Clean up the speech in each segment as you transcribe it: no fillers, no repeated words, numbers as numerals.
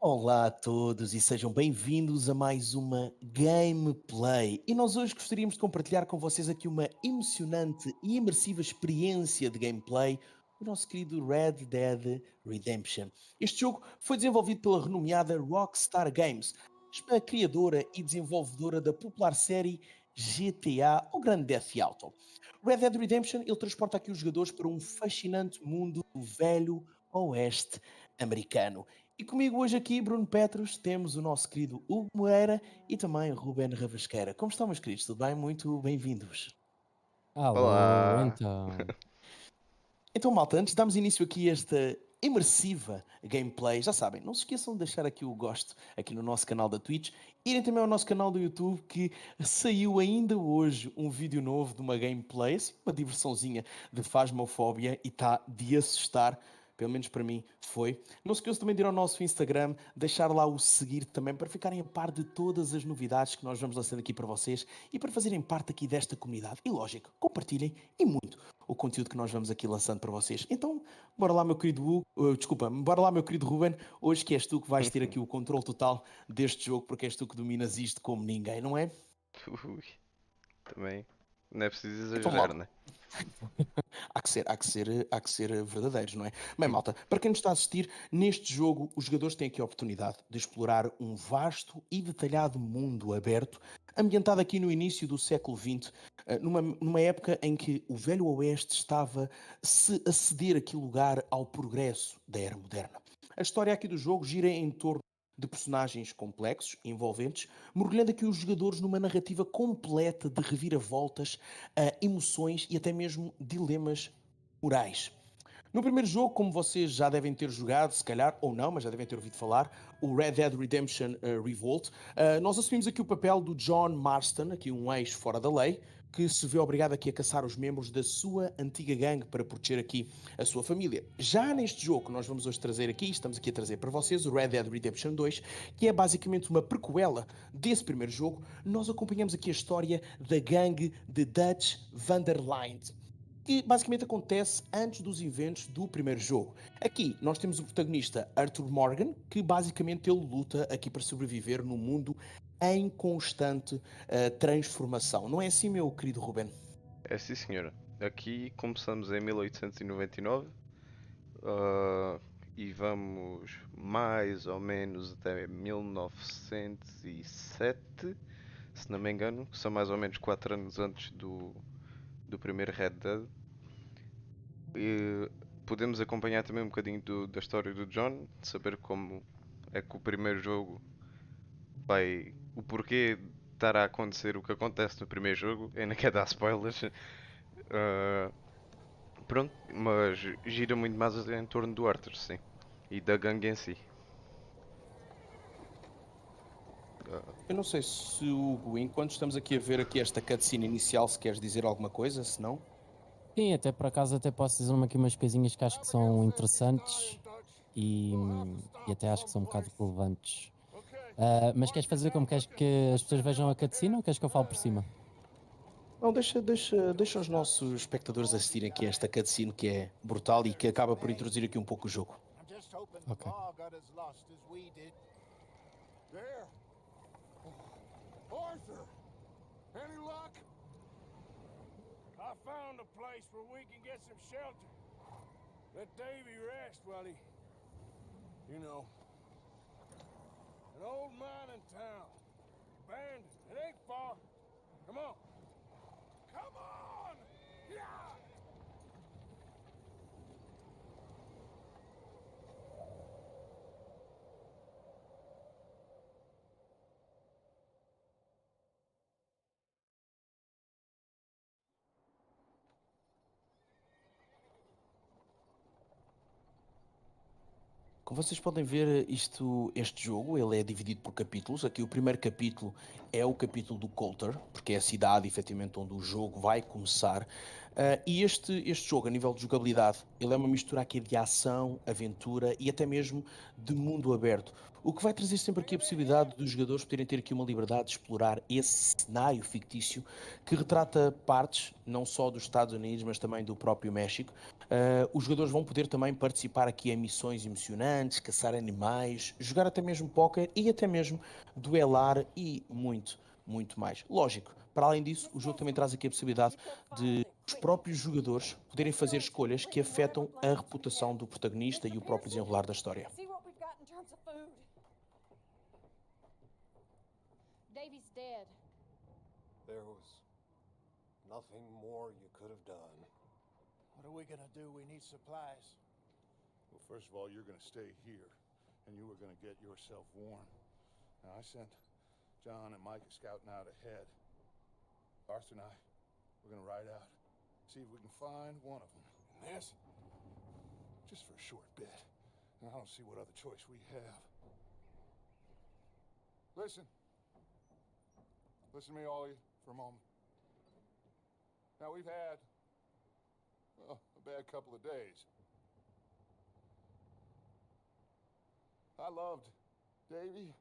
Olá a todos e sejam bem-vindos a mais uma gameplay. E nós hoje gostaríamos de compartilhar com vocês aqui uma emocionante e imersiva experiência de gameplay do nosso querido Red Dead Redemption. Este jogo foi desenvolvido pela renomeada Rockstar Games, a criadora e desenvolvedora da popular série GTA ou Grand Theft Auto. Red Dead Redemption ele transporta aqui os jogadores para um fascinante mundo do velho oeste americano. E comigo hoje aqui, Bruno Petros, temos o nosso querido Hugo Moreira e também Ruben Ravasqueira. Como estão, meus queridos? Tudo bem? Muito bem-vindos. Alô, Olá! então. Então, malta, antes de darmos início aqui a esta imersiva gameplay, já sabem, não se esqueçam de deixar aqui o gosto aqui no nosso canal da Twitch, irem também ao nosso canal do YouTube que saiu ainda hoje um vídeo novo de uma gameplay, assim, uma diversãozinha de Phasmophobia e está de assustar. Pelo menos para mim foi. Não se esqueçam também de ir ao nosso Instagram, deixar lá o seguir também para ficarem a par de todas as novidades que nós vamos lançando aqui para vocês e para fazerem parte aqui desta comunidade. E lógico, compartilhem e muito o conteúdo que nós vamos aqui lançando para vocês. Então, bora lá, meu querido Hugo, desculpa, bora lá, meu querido Ruben, hoje que és tu que vais ter aqui o controle total deste jogo, porque és tu que dominas isto como ninguém, não é? Ui, também não é preciso Então, exagerar, malta, né? há que ser verdadeiros, não é? Bem, malta, para quem nos está a assistir, neste jogo os jogadores têm aqui a oportunidade de explorar um vasto e detalhado mundo aberto, ambientado aqui no início do século XX, numa época em que o Velho Oeste estava a ceder aqui lugar ao progresso da era moderna. A história aqui do jogo gira em torno de personagens complexos e envolventes, mergulhando aqui os jogadores numa narrativa completa de reviravoltas, emoções e até mesmo dilemas morais. No primeiro jogo, como vocês já devem ter jogado, se calhar, ou não, mas já devem ter ouvido falar, o Red Dead Redemption Revolt, nós assumimos aqui o papel do John Marston, aqui um ex fora da lei, que se vê obrigado aqui a caçar os membros da sua antiga gangue para proteger aqui a sua família. Já neste jogo que nós vamos hoje trazer aqui, estamos aqui a trazer para vocês o Red Dead Redemption 2, que é basicamente uma prequela desse primeiro jogo, nós acompanhamos aqui a história da gangue de Dutch van der Linde, que basicamente acontece antes dos eventos do primeiro jogo. Aqui nós temos o protagonista Arthur Morgan, que basicamente ele luta aqui para sobreviver no mundo em constante transformação. Não é assim, meu querido Ruben? É sim, senhora. Aqui começamos em 1899 ah, e vamos mais ou menos até 1907, se não me engano, que são mais ou menos 4 anos antes do primeiro Red Dead. E podemos acompanhar também um bocadinho da história do John, de saber como é que o primeiro jogo vai. O porquê de estar a acontecer o que acontece no primeiro jogo. Ainda quer dar spoilers. Ah, pronto, mas gira muito mais em torno do Arthur, sim. E da gangue em si. Ah, Eu não sei se Hugo, enquanto estamos aqui a ver aqui esta cutscene inicial, se queres dizer alguma coisa, se não. Sim, até por acaso até posso dizer aqui umas coisinhas que acho que são interessantes e, e até acho que são um bocado relevantes. Mas queres fazer como queres que as pessoas vejam a cutscene ou queres que eu fale por cima? Não, deixa os nossos espectadores assistirem aqui a esta cutscene que é brutal e que acaba por introduzir aqui um pouco o jogo. Ok. There. Arthur! Any luck? I found a place where we can get some shelter. Let Davy rest while he... You know. An old mining town. Abandoned. It ain't far. Come on. Come on! Yeah! Como vocês podem ver, este jogo ele é dividido por capítulos. Aqui o primeiro capítulo é o capítulo do Coulter, porque é a cidade, efetivamente, onde o jogo vai começar. E este jogo, a nível de jogabilidade, ele é uma mistura aqui de ação, aventura e até mesmo de mundo aberto. O que vai trazer sempre aqui a possibilidade dos jogadores poderem ter aqui uma liberdade de explorar esse cenário fictício que retrata partes, não só dos Estados Unidos, mas também do próprio México. Os jogadores vão poder também participar aqui em missões emocionantes, caçar animais, jogar até mesmo póquer e até mesmo duelar e muito mais. Lógico, para além disso, o jogo também traz aqui a possibilidade de os próprios jogadores poderem fazer escolhas que afetam a reputação do protagonista e o próprio desenrolar da história. See what we've got in terms of food. Davy's dead. There was nothing more you could have done. What are we gonna do? We need supplies. Well, first of all, you're gonna stay here, and you are gonna get yourself warm. Now, I sent John and Micah scouting out ahead. Arthur and I, we're gonna ride out, see if we can find one of them. And this, just for a short bit. And I don't see what other choice we have. Listen. Listen to me, all of you, for a moment. Now, we've had, well, a bad couple of days. I loved Davy,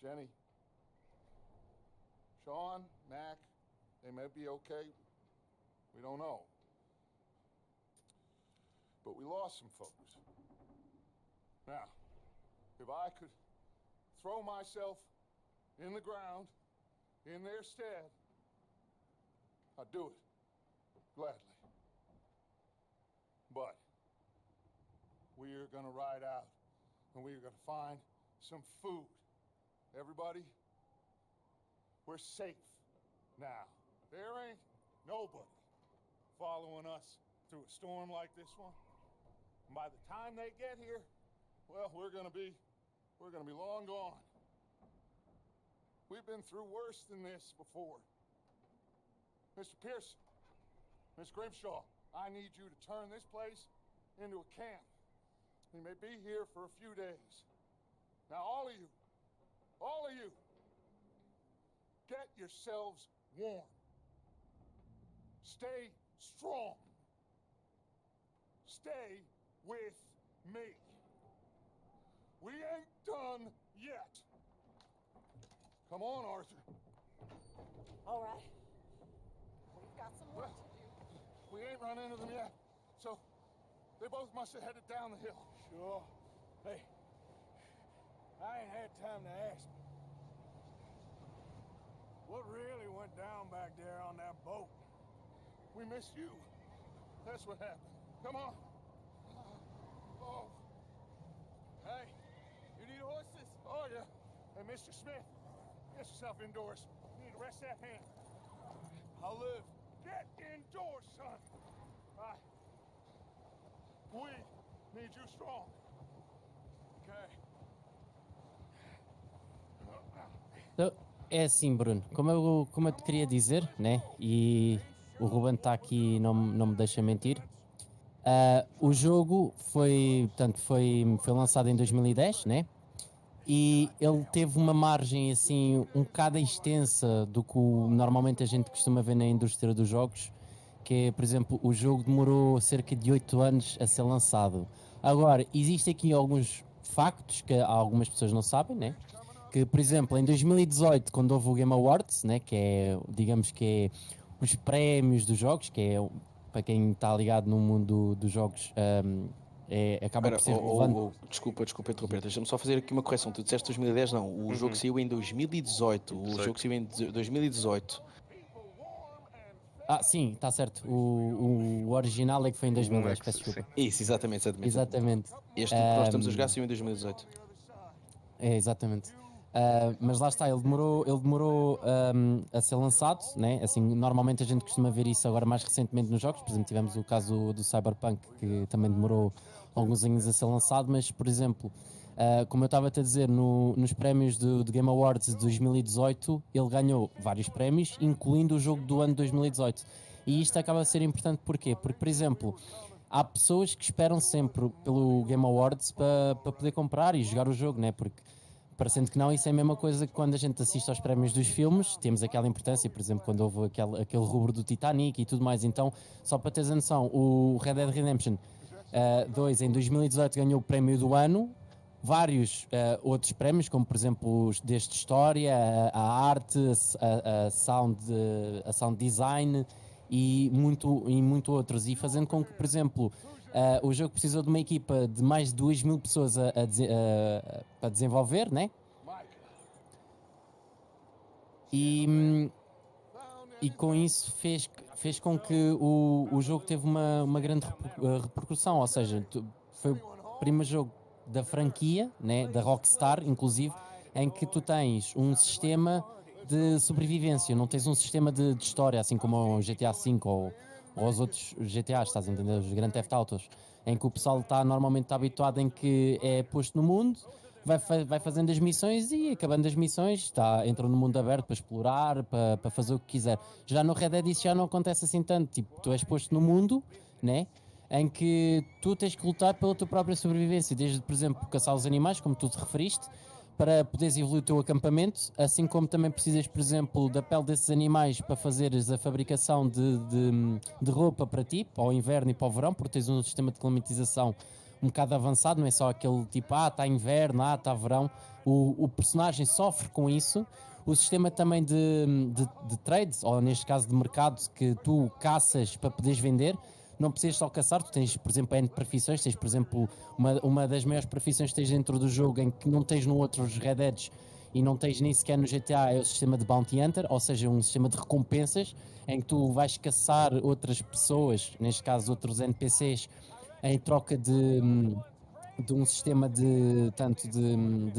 Jenny, Sean, Mac. They may be okay. We don't know. But we lost some folks. Now, if I could throw myself in the ground in their stead, I'd do it gladly. But we are gonna ride out and we are gonna find some food. Everybody, we're safe now. There ain't nobody following us through a storm like this one. And by the time they get here, well, we're gonna be long gone. We've been through worse than this before. Mr. Pearson, Miss Grimshaw, I need you to turn this place into a camp. We may be here for a few days. Now, all of you, get yourselves warm. Stay strong. Stay with me. We ain't done yet. Come on, Arthur. All right. We've got some work to do. We ain't run into them yet. So, they both must have headed down the hill. Sure. Hey, I ain't had time to ask. What really went down back there on that boat? We missed you. That's what happened. Come on. Oh. Hey, you need horses? Oh, yeah. Hey, Mr. Smith, get yourself indoors. You need to rest that hand. I'll live. Get indoors, son. Right. We need you strong. Okay. Então, é assim, Bruno, como eu te queria dizer, né? E o Ruben está aqui e não me deixa mentir. O jogo portanto, foi lançado em 2010, né? E ele teve uma margem assim um bocado extensa do que normalmente a gente costuma ver na indústria dos jogos, que é, por exemplo, o jogo demorou cerca de 8 anos a ser lançado. Agora, existem aqui alguns factos que algumas pessoas não sabem, né? Que, por exemplo, em 2018, quando houve o Game Awards, né? Que é, digamos que é os prémios dos jogos, que é, para quem está ligado no mundo dos jogos, acaba por ser relevante. Desculpa interromper, deixa-me só fazer aqui uma correção. Tu disseste 2010, não, o jogo saiu em 2018. O jogo saiu em 2018. Ah, sim, está certo. O original é que foi em 2010, peço desculpa. Isso, exatamente. Este que nós estamos a jogar saiu em 2018. É, exatamente. Mas lá está, ele demorou a ser lançado, né? Assim, normalmente a gente costuma ver isso agora mais recentemente nos jogos. Por exemplo, tivemos o caso do Cyberpunk, que também demorou alguns anos a ser lançado, mas, por exemplo, como eu estava a dizer, nos prémios do Game Awards de 2018, ele ganhou vários prémios, incluindo o jogo do ano de 2018. E isto acaba a ser importante porquê? Porque, por exemplo, há pessoas que esperam sempre pelo Game Awards para poder comprar e jogar o jogo, né? Porque parecendo que não, isso é a mesma coisa que quando a gente assiste aos prémios dos filmes, temos aquela importância, por exemplo, quando houve aquele rubro do Titanic e tudo mais. Então, só para teres a noção, o Red Dead Redemption 2 em 2018 ganhou o prémio do ano, vários outros prémios, como por exemplo os deste história, a arte, a sound design e muito outros. E fazendo com que, por exemplo, o jogo precisou de uma equipa de mais de 2.000 pessoas para desenvolver, né? E com isso fez com que o jogo teve uma grande repercussão, ou seja, foi o primeiro jogo da franquia, né, da Rockstar, inclusive, em que tu tens um sistema de sobrevivência, não tens um sistema de história, assim como o GTA V ou os outros GTAs, estás a entender, os Grand Theft Autos, em que o pessoal está normalmente habituado em que é posto no mundo, vai fazendo as missões e acabando as missões entra no mundo aberto para explorar, para fazer o que quiser. Já no Red Dead isso já não acontece assim tanto, tipo, tu és posto no mundo, né? Em que tu tens que lutar pela tua própria sobrevivência, desde, por exemplo, caçar os animais, como tu te referiste, para poderes evoluir o teu acampamento, assim como também precisas, por exemplo, da pele desses animais para fazeres a fabricação de roupa para ti, para o inverno e para o verão, porque tens um sistema de climatização um bocado avançado, não é só aquele tipo, está inverno, está verão. O personagem sofre com isso. O sistema também de trades, ou neste caso de mercado, que tu caças para poderes vender, não precisas só caçar, tu tens, por exemplo, N profissões, tens, por exemplo, uma das maiores profissões que tens dentro do jogo, em que não tens no outros Red Deads e não tens nem sequer no GTA, é o sistema de Bounty Hunter, ou seja, um sistema de recompensas, em que tu vais caçar outras pessoas, neste caso outros NPCs, em troca de um sistema de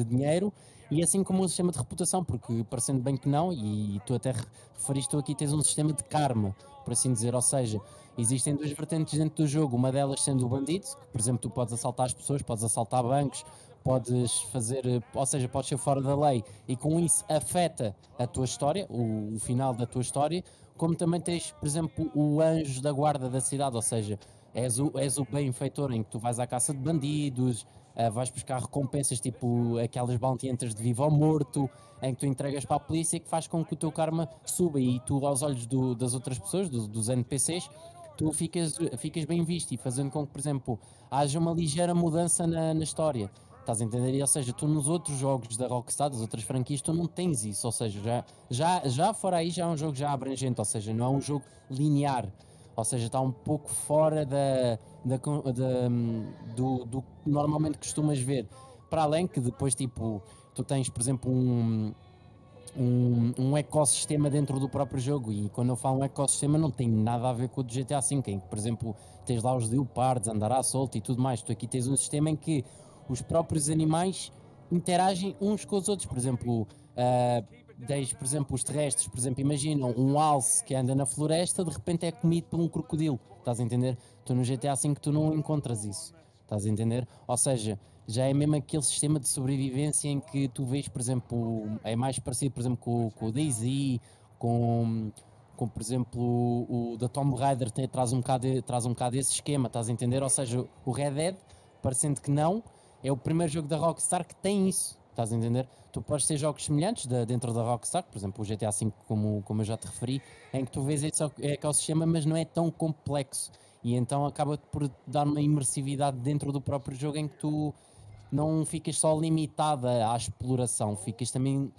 dinheiro, e assim como um sistema de reputação, porque parecendo bem que não, e tu até referiste, tu aqui tens um sistema de karma, por assim dizer, ou seja, existem duas vertentes dentro do jogo, uma delas sendo o bandido, que por exemplo tu podes assaltar as pessoas, podes assaltar bancos, podes fazer, ou seja, podes ser fora da lei e com isso afeta a tua história, o final da tua história, como também tens, por exemplo, o anjo da guarda da cidade, ou seja, és o benfeitor em que tu vais à caça de bandidos, vais buscar recompensas tipo aquelas bounty hunters de vivo ou morto, em que tu entregas para a polícia, que faz com que o teu karma suba e tu, aos olhos das outras pessoas, dos NPCs, tu ficas bem visto e fazendo com que, por exemplo, haja uma ligeira mudança na história. Estás a entender? E, ou seja, tu nos outros jogos da Rockstar, das outras franquias, tu não tens isso. Ou seja, já fora aí já é um jogo já abrangente, ou seja, não é um jogo linear. Ou seja, está um pouco fora do que normalmente costumas ver. Para além que depois, tipo, tu tens, por exemplo, um ecossistema dentro do próprio jogo, e quando eu falo um ecossistema não tem nada a ver com o do GTA V, em que, por exemplo, tens lá os leopardos, andar à solta e tudo mais. Tu aqui tens um sistema em que os próprios animais interagem uns com os outros. Por exemplo, tens, por exemplo, os terrestres, por exemplo, imaginam um alce que anda na floresta, de repente é comido por um crocodilo, estás a entender? Tu no GTA V tu não encontras isso, estás a entender? Ou seja, já é mesmo aquele sistema de sobrevivência em que tu vês, por exemplo, é mais parecido, por exemplo, com o DayZ, com por exemplo, o da Tomb Raider traz um bocado esse esquema, estás a entender? Ou seja, o Red Dead, parecendo que não, é o primeiro jogo da Rockstar que tem isso, estás a entender? Tu podes ter jogos semelhantes dentro da Rockstar, por exemplo, o GTA V, como eu já te referi, em que tu vês esse ecossistema, mas não é tão complexo. E então acaba por dar uma imersividade dentro do próprio jogo em que tu não ficas só limitada à exploração, ficas também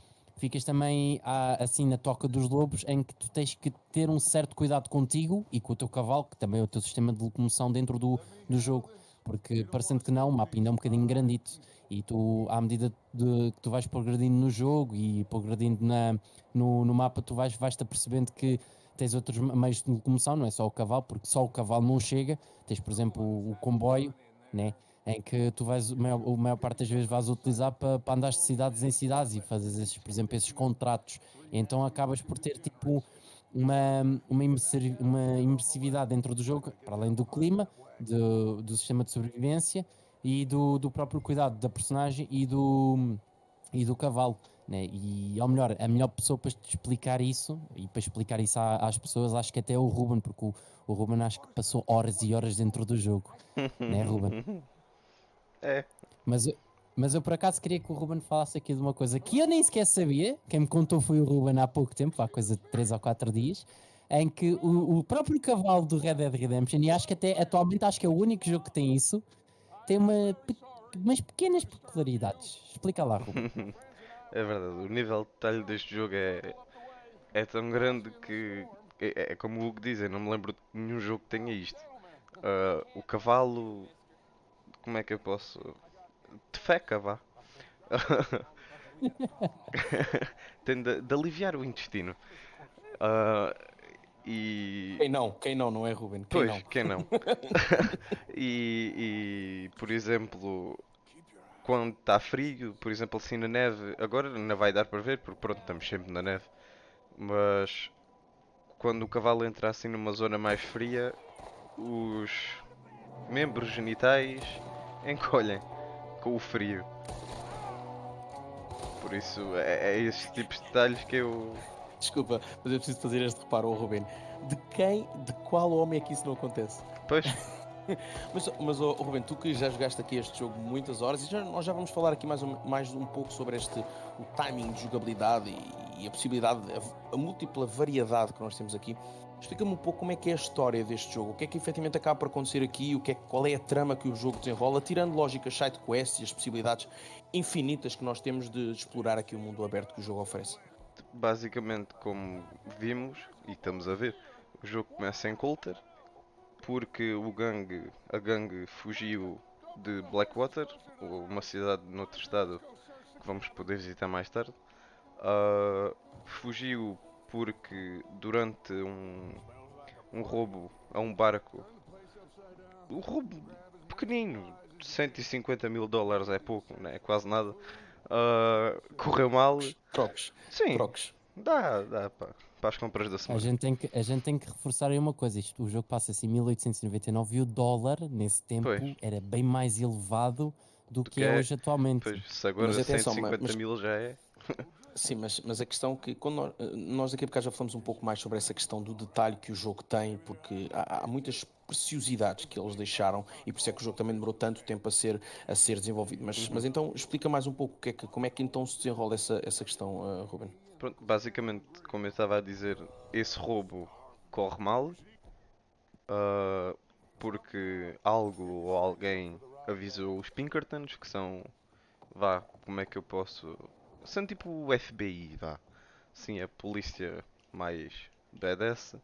assim na toca dos lobos, em que tu tens que ter um certo cuidado contigo e com o teu cavalo, que também é o teu sistema de locomoção dentro do jogo, porque parecendo que não, o mapa ainda é um bocadinho grandito, e tu, à medida que tu vais progredindo no jogo e progredindo no mapa, tu vais-te apercebendo que tens outros meios de locomoção, não é só o cavalo, porque só o cavalo não chega, tens por exemplo o comboio, né? Em que tu vais, a maior parte das vezes vais utilizar para andar de cidades em cidades e fazes esses, por exemplo, esses contratos. Então acabas por ter tipo uma imersividade dentro do jogo, para além do clima, do sistema de sobrevivência e do próprio cuidado da personagem e do cavalo. Né? E ou melhor, a melhor pessoa para te explicar isso e para explicar isso às pessoas, acho que até é o Ruben, porque o Ruben acho que passou horas e horas dentro do jogo, né, Ruben? É. Mas Mas eu por acaso queria que o Ruben falasse aqui de uma coisa que eu nem sequer sabia. Quem me contou foi o Ruben há pouco tempo, há coisa de 3 ou 4 dias, em que o próprio cavalo do Red Dead Redemption, e acho que até atualmente acho que é o único jogo que tem isso, tem umas pequenas peculiaridades. Explica lá, Ruben. É verdade, o nível de detalhe deste jogo é tão grande que é como o Hugo diz, eu não me lembro de nenhum jogo que tenha isto. O cavalo, como é que eu posso? Defeca, vá. Tem de aliviar o intestino. Ah, e. Quem não, não é, Ruben? Quem Pois, não? quem não? Por exemplo, quando está frio, por exemplo, assim na neve, agora não vai dar para ver, porque pronto, estamos sempre na neve. Mas quando o cavalo entra assim numa zona mais fria, os membros genitais encolhem com o frio. Por isso é esses tipos de detalhes que eu. Desculpa, mas eu preciso fazer este reparo ao Ruben. De qual homem é que isso não acontece? Pois, Mas Ruben, tu que já jogaste aqui este jogo muitas horas, e nós já vamos falar aqui mais um pouco sobre o timing de jogabilidade e a possibilidade, a múltipla variedade que nós temos aqui. Explica-me um pouco como é que é a história deste jogo, o que é que efetivamente acaba por acontecer aqui, qual é a trama que o jogo desenrola, tirando lógica side quests e as possibilidades infinitas que nós temos de explorar aqui o mundo aberto que o jogo oferece. basicamente, como vimos e estamos a ver, o jogo começa em Coulter, porque a gangue fugiu de Blackwater, uma cidade noutro estado que vamos poder visitar mais tarde. Fugiu porque durante um roubo a um barco, um roubo pequenino, 150 mil dólares é pouco, não é quase nada, correu mal. Troques, Sim, troques. dá para as compras da A semana. gente tem que reforçar aí uma coisa. O jogo passa-se em 1899 e o dólar, nesse tempo, Pois. era bem mais elevado do Do que que é é, hoje atualmente. pois, se agora Mas atenção, 150 mil já é. sim, mas a questão que quando nós daqui a bocado já falamos um pouco mais sobre essa questão do detalhe que o jogo tem, porque há muitas preciosidades que eles deixaram e por isso é que o jogo também demorou tanto tempo a ser desenvolvido. Mas então explica mais um pouco como é que então se desenrola essa questão, Ruben. Pronto, basicamente, como eu estava a dizer, esse roubo corre mal, ah, porque algo ou alguém avisou os Pinkertons, que são, vá, como é que eu posso... São tipo o FBI, vá. Sim, a polícia mais badass.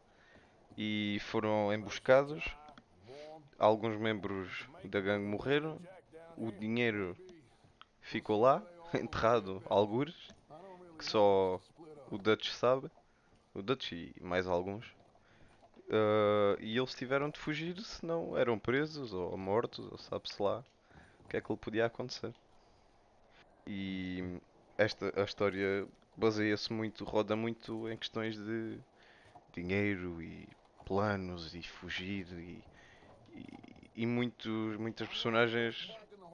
E foram emboscados. Alguns membros da gangue morreram. O dinheiro ficou lá, enterrado, algures, que só o Dutch sabe. O Dutch e mais alguns. E eles tiveram de fugir, senão eram presos ou mortos, ou sabe-se lá o que é que lhe podia acontecer. E a história baseia-se muito, roda muito em questões de dinheiro e planos e fugir e muitas personagens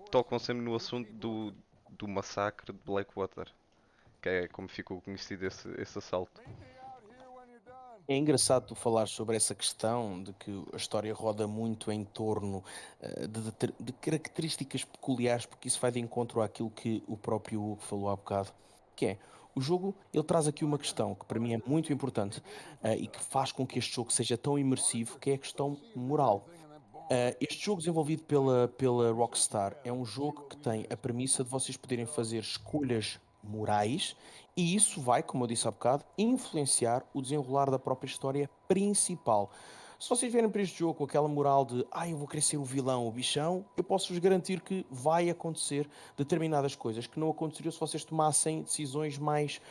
tocam sempre no assunto do massacre de Blackwater, que é como ficou conhecido esse assalto. É engraçado tu falar sobre essa questão de que a história roda muito em torno de características peculiares, porque isso vai de encontro àquilo que o próprio Hugo falou há bocado, que é, o jogo, ele traz aqui uma questão que para mim é muito importante e que faz com que este jogo seja tão imersivo, que é a questão moral. Este jogo desenvolvido pela Rockstar é um jogo que tem a premissa de vocês poderem fazer escolhas morais e isso vai, como eu disse há bocado, influenciar o desenrolar da própria história principal. Se vocês vierem para este jogo com aquela moral de eu vou querer ser o vilão, o bichão, eu posso-vos garantir que vai acontecer determinadas coisas que não aconteceriam se vocês tomassem decisões mais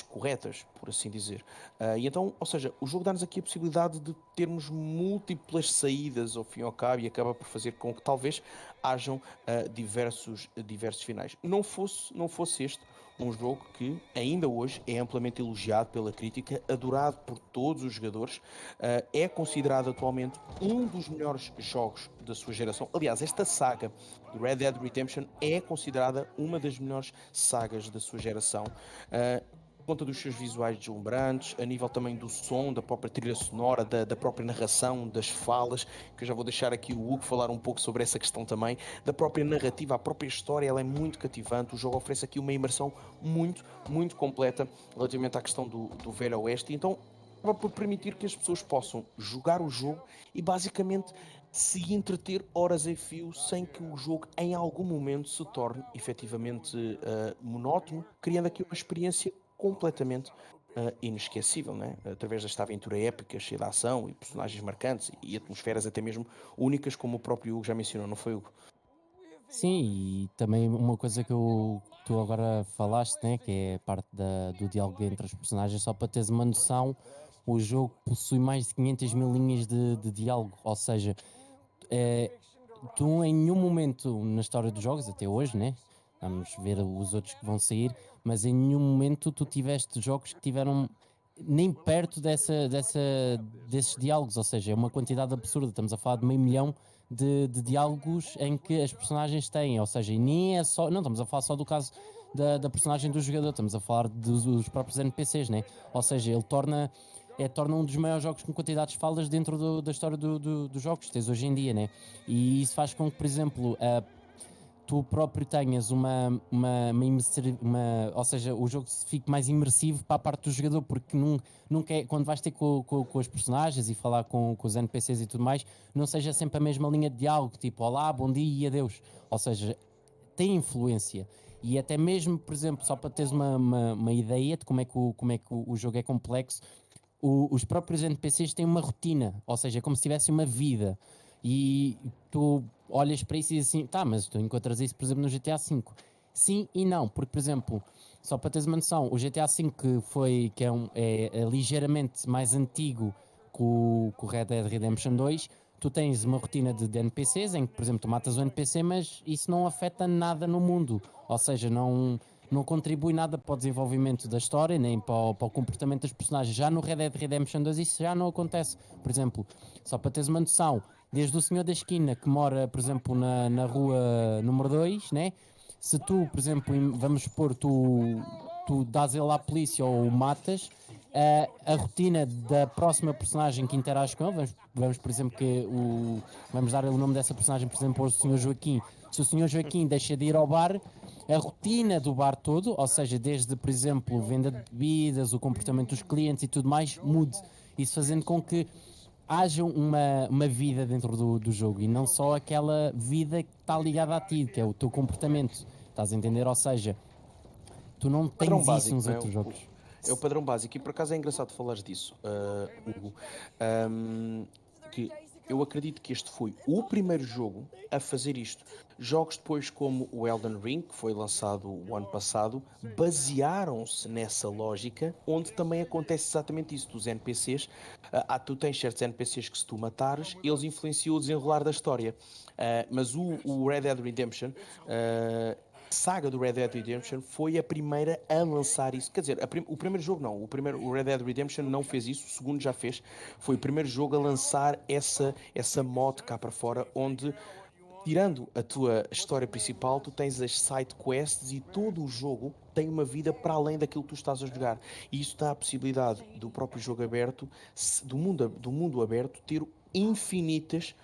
corretas, por assim dizer. E então, ou seja, o jogo dá-nos aqui a possibilidade de termos múltiplas saídas ao fim e ao cabo e acaba por fazer com que talvez hajam diversos finais. Não fosse este um jogo que ainda hoje é amplamente elogiado pela crítica, adorado por todos os jogadores, é considerado atualmente um dos melhores jogos da sua geração. Aliás, esta saga do Red Dead Redemption é considerada uma das melhores sagas da sua geração. conta dos seus visuais deslumbrantes, a nível também do som, da própria trilha sonora, da própria narração, das falas, que eu já vou deixar aqui o Hugo falar um pouco sobre essa questão também, da própria narrativa, a própria história, ela é muito cativante, o jogo oferece aqui uma imersão muito, muito completa relativamente à questão do Velho Oeste, então acaba por permitir que as pessoas possam jogar o jogo e basicamente se entreter horas a fio sem que o jogo em algum momento se torne efetivamente monótono, criando aqui uma experiência completamente inesquecível, né? Através desta aventura épica, cheia de ação e personagens marcantes e atmosferas até mesmo únicas, como o próprio Hugo já mencionou, não foi, Hugo? Sim, e também uma coisa tu agora falaste, né, que é a parte do diálogo entre os personagens, só para teres uma noção, o jogo possui mais de 500 mil linhas de diálogo, ou seja, é, tu em nenhum momento na história dos jogos, até hoje, né, vamos ver os outros que vão sair, mas em nenhum momento tu tiveste jogos que tiveram nem perto desses diálogos, ou seja, é uma quantidade absurda, estamos a falar de 500 mil de diálogos em que as personagens têm, ou seja, e nem é só, não estamos a falar só do caso da personagem do jogador, estamos a falar dos próprios NPCs, né? Ou seja, ele torna um dos maiores jogos com quantidades de falas dentro da história dos jogos que tens hoje em dia, né? E isso faz com que, por exemplo, tu próprio tenhas ou seja, o jogo fique mais imersivo para a parte do jogador, porque nunca é, quando vais ter com os personagens e falar com os NPCs e tudo mais, não seja sempre a mesma linha de diálogo, tipo olá, bom dia e adeus. Ou seja, tem influência. E até mesmo, por exemplo, só para teres uma ideia de como é que o jogo é complexo, os próprios NPCs têm uma rotina, ou seja, é como se tivessem uma vida. E tu olhas para isso e dizes assim, tá, mas tu encontras isso, por exemplo, no GTA V. Sim e não, porque, por exemplo, só para teres uma noção, o GTA V é ligeiramente mais antigo que o Red Dead Redemption 2. Tu tens uma rotina de NPCs em que, por exemplo, tu matas o NPC, mas isso não afeta nada no mundo. Ou seja, não contribui nada para o desenvolvimento da história, nem para o comportamento dos personagens. Já no Red Dead Redemption 2 isso já não acontece. Por exemplo, só para teres uma noção, desde o senhor da esquina que mora, por exemplo, na rua número 2, né? Se tu, por exemplo, vamos supor, tu dás ele à polícia ou o matas, a rotina da próxima personagem que interage com ele, vamos por exemplo, vamos dar o nome dessa personagem, por exemplo, ao Sr. Joaquim. Se o Sr. Joaquim deixa de ir ao bar, a rotina do bar todo, ou seja, desde, por exemplo, venda de bebidas, o comportamento dos clientes e tudo mais, mude. Isso fazendo com que haja uma vida dentro do jogo e não só aquela vida que está ligada a ti, que é o teu comportamento. Estás a entender? Ou seja, tu não Padrão tens isso básico, nos não é? outros jogos. É o padrão básico, e por acaso é engraçado falares disso, Hugo, que eu acredito que este foi o primeiro jogo a fazer isto. Jogos depois como o Elden Ring, que foi lançado o ano passado, basearam-se nessa lógica, onde também acontece exatamente isso dos NPCs. Tu tens certos NPCs que se tu matares, eles influenciam o desenrolar da história. Mas o Red Dead Redemption, saga do Red Dead Redemption foi a primeira a lançar isso. Quer dizer, o primeiro jogo não, o Red Dead Redemption não fez isso, o segundo já fez. Foi o primeiro jogo a lançar essa mod cá para fora, onde, tirando a tua história principal, tu tens as side quests e todo o jogo tem uma vida para além daquilo que tu estás a jogar. E isso dá a possibilidade do próprio jogo aberto, do mundo aberto, ter infinitas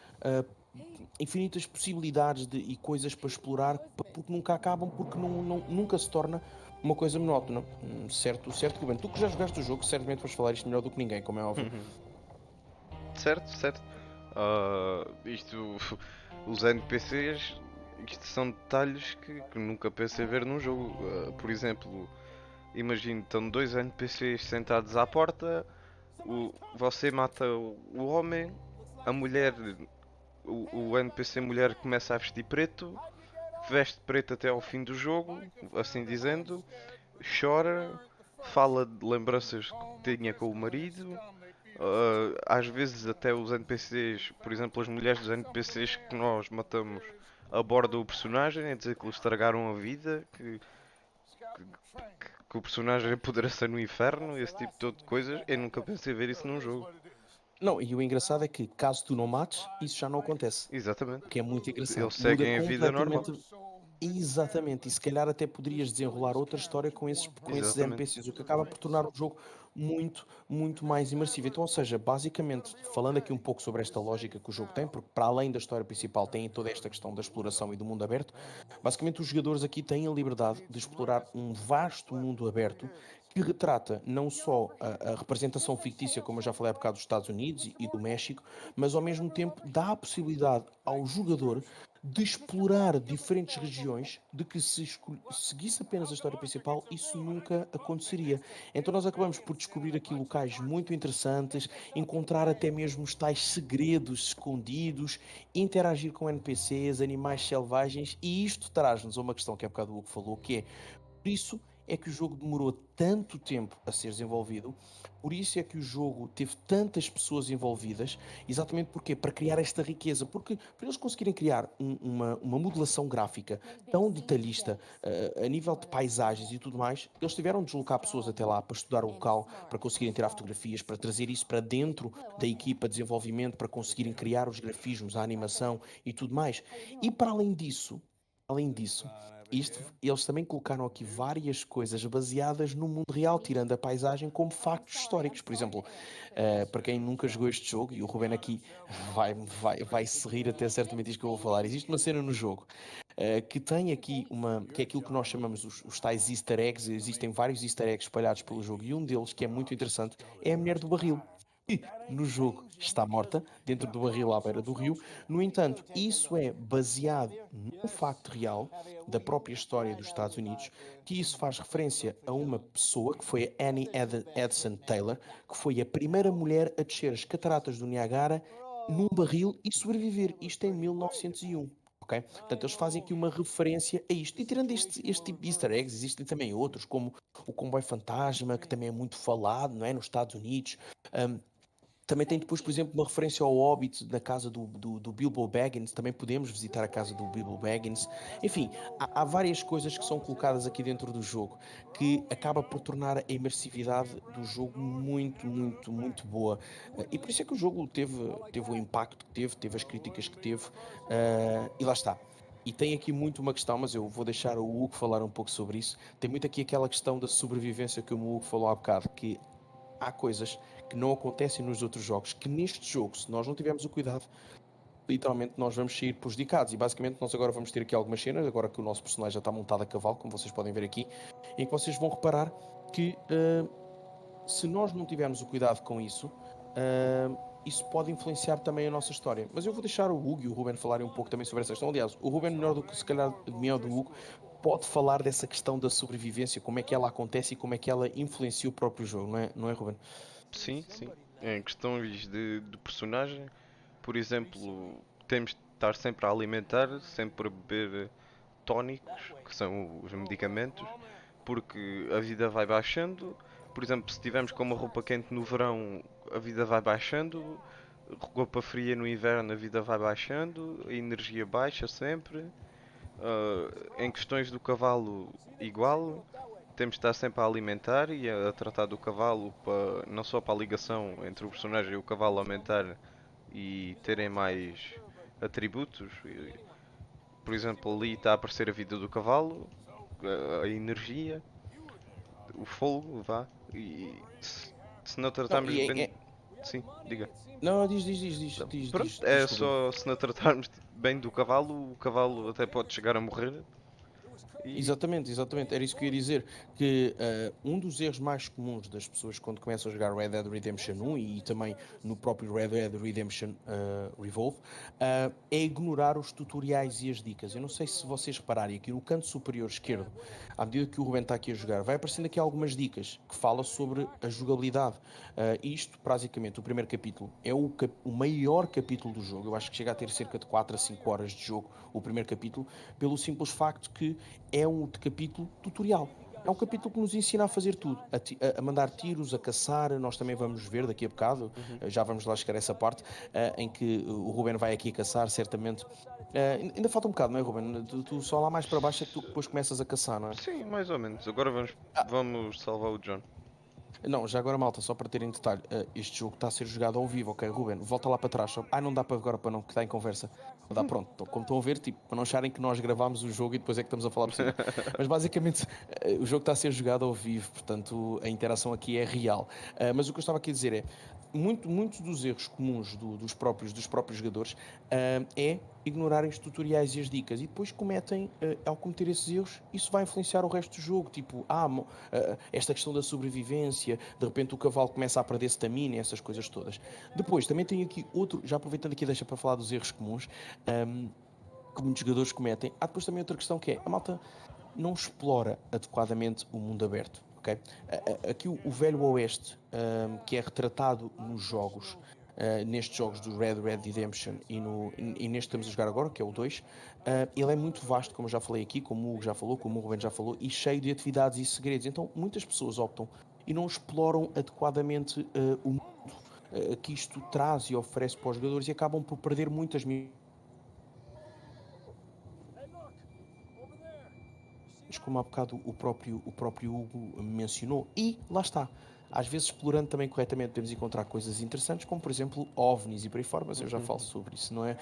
infinitas possibilidades e coisas para explorar, porque nunca acabam, porque nunca se torna uma coisa monótona. Certo, Ruben? Tu que já jogaste o jogo, certamente vais falar isto melhor do que ninguém, como é óbvio. Certo. Isto, os NPCs, isto são detalhes que nunca pensei ver num jogo. Por exemplo, imagino, estão dois NPCs sentados à porta, você mata o homem, a mulher, o NPC mulher começa a vestir preto, veste preto até ao fim do jogo, assim dizendo, chora, fala de lembranças que tinha com o marido. Às vezes até os NPCs, por exemplo as mulheres dos NPCs que nós matamos abordam o personagem, a dizer que lhe estragaram a vida, que o personagem poderá ser no inferno, esse tipo todo de coisas. Eu nunca pensei ver isso num jogo. Não, e o engraçado é que caso tu não mates, isso já não acontece. Exatamente. O que é muito engraçado. Eles seguem a vida normal. Exatamente, e se calhar até poderias desenrolar outra história com esses Exatamente. NPCs, o que acaba por tornar o jogo muito, muito mais imersivo. Então, ou seja, basicamente, falando aqui um pouco sobre esta lógica que o jogo tem, porque para além da história principal tem toda esta questão da exploração e do mundo aberto, basicamente os jogadores aqui têm a liberdade de explorar um vasto mundo aberto que retrata não só a representação fictícia, como eu já falei há bocado, dos Estados Unidos e do México, mas ao mesmo tempo dá a possibilidade ao jogador de explorar diferentes regiões, de que se seguisse apenas a história principal, isso nunca aconteceria. Então nós acabamos por descobrir aqui locais muito interessantes, encontrar até mesmo os tais segredos escondidos, interagir com NPCs, animais selvagens, e isto traz-nos a uma questão que há bocado o Hugo falou, que é por isso é que o jogo demorou tanto tempo a ser desenvolvido, por isso é que o jogo teve tantas pessoas envolvidas, exatamente porque para criar esta riqueza, porque para eles conseguirem criar uma modelação gráfica tão detalhista, a nível de paisagens e tudo mais, eles tiveram de deslocar pessoas até lá para estudar o local, para conseguirem tirar fotografias, para trazer isso para dentro da equipa de desenvolvimento, para conseguirem criar os grafismos, a animação e tudo mais. E para além disso, eles também colocaram aqui várias coisas baseadas no mundo real, tirando a paisagem como factos históricos. Por exemplo, para quem nunca jogou este jogo, e o Ruben aqui vai se rir até certamente isto que eu vou falar, existe uma cena no jogo que tem aqui que é aquilo que nós chamamos os tais easter eggs. Existem vários easter eggs espalhados pelo jogo, e um deles, que é muito interessante, é a mulher do barril, que no jogo está morta, dentro do barril à beira do rio. No entanto, isso é baseado num facto real da própria história dos Estados Unidos, que isso faz referência a uma pessoa que foi a Annie Edson Taylor, que foi a primeira mulher a descer as cataratas do Niagara num barril e sobreviver. Isto em 1901. Ok? Portanto, eles fazem aqui uma referência a isto. E tirando este tipo de easter eggs, existem também outros, como o comboio fantasma, que também é muito falado, não é? Nos Estados Unidos. Um, Também tem depois, por exemplo, uma referência ao Hobbit, da casa do Bilbo Baggins. Também podemos visitar a casa do Bilbo Baggins. Enfim, há várias coisas que são colocadas aqui dentro do jogo, que acaba por tornar a imersividade do jogo muito, muito, muito boa. E por isso é que o jogo teve o impacto que teve as críticas que teve, e lá está. E tem aqui muito uma questão, mas eu vou deixar o Hugo falar um pouco sobre isso. Tem muito aqui aquela questão da sobrevivência que o Hugo falou há bocado, que há coisas que não acontecem nos outros jogos, que neste jogo, se nós não tivermos o cuidado, literalmente nós vamos sair prejudicados. E basicamente nós agora vamos ter aqui algumas cenas, agora que o nosso personagem já está montado a cavalo, como vocês podem ver aqui, em que vocês vão reparar que se nós não tivermos o cuidado com isso, isso pode influenciar também a nossa história. Mas eu vou deixar o Hugo e o Ruben falarem um pouco também sobre essa questão. Aliás, o Ruben, melhor do que se calhar melhor do Hugo, pode falar dessa questão da sobrevivência, como é que ela acontece e como é que ela influencia o próprio jogo, não é, Ruben? Sim, sim. Em questões de personagem, por exemplo, temos de estar sempre a alimentar, sempre a beber tónicos, que são os medicamentos, porque a vida vai baixando. Por exemplo, se tivermos com uma roupa quente no verão, a vida vai baixando. Roupa fria no inverno, a vida vai baixando. A energia baixa sempre. Em questões do cavalo, igual. Temos de estar sempre a alimentar e a tratar do cavalo, não só para a ligação entre o personagem e o cavalo aumentar e terem mais atributos. Por exemplo, ali está a aparecer a vida do cavalo, a energia, o fogo, vá. E se não Não, tratarmos e bem. Sim, diga. não, diz, Pronto, é desculpa. só se não tratarmos bem do cavalo, o cavalo até pode chegar a morrer. E Exatamente, exatamente. Era isso que eu ia dizer. Que um dos erros mais comuns das pessoas quando começam a jogar Red Dead Redemption 1 e também no próprio Red Dead Redemption Revolve é ignorar os tutoriais e as dicas. Eu não sei se vocês repararem aqui no canto superior esquerdo, à medida que o Ruben está aqui a jogar, vai aparecendo aqui algumas dicas que falam sobre a jogabilidade. Isto, basicamente, o primeiro capítulo é o maior capítulo do jogo. Eu acho que chega a ter cerca de 4 a 5 horas de jogo, o primeiro capítulo, pelo simples facto que é um capítulo tutorial. É um capítulo que nos ensina a fazer tudo, a mandar tiros, a caçar. Nós também vamos ver daqui a bocado, já vamos lá chegar a essa parte, em que o Ruben vai aqui a caçar, certamente. Ainda falta um bocado, não é, Ruben? Tu só lá mais para baixo é que tu depois começas a caçar, não é? sim, mais ou menos. Agora vamos salvar o John. Não, já agora, malta, só para terem detalhe, este jogo está a ser jogado ao vivo, ok? Ruben, volta lá para trás. Não dá para agora, para não que está em conversa. Não dá, pronto. Então, como estão a ver, tipo, para não acharem que nós gravámos o jogo e depois é que estamos a falar por cima. Mas basicamente, o jogo está a ser jogado ao vivo, portanto, a interação aqui é real. Mas o que eu estava aqui a dizer é, muitos dos erros comuns dos próprios jogadores é ignorarem os tutoriais e as dicas e depois cometem, ao cometer esses erros, isso vai influenciar o resto do jogo, tipo, esta questão da sobrevivência, de repente o cavalo começa a perder stamina e essas coisas todas. Depois, também tem aqui outro, já aproveitando aqui, deixa para falar dos erros comuns, que muitos jogadores cometem. Há depois também outra questão que é, a malta não explora adequadamente o mundo aberto, ok? Aqui o velho oeste, que é retratado nos jogos, nestes jogos do Red Redemption e neste que estamos a jogar agora, que é o 2, ele é muito vasto, como eu já falei aqui, como o Hugo já falou, como o Ruben já falou, e cheio de atividades e segredos. Então muitas pessoas optam e não exploram adequadamente o mundo que isto traz e oferece para os jogadores e acabam por perder muitas como há bocado o próprio Hugo mencionou, e lá está. Às vezes, explorando também corretamente, podemos encontrar coisas interessantes, como por exemplo OVNIs e por aí fora, mas eu já falo sobre isso, não é,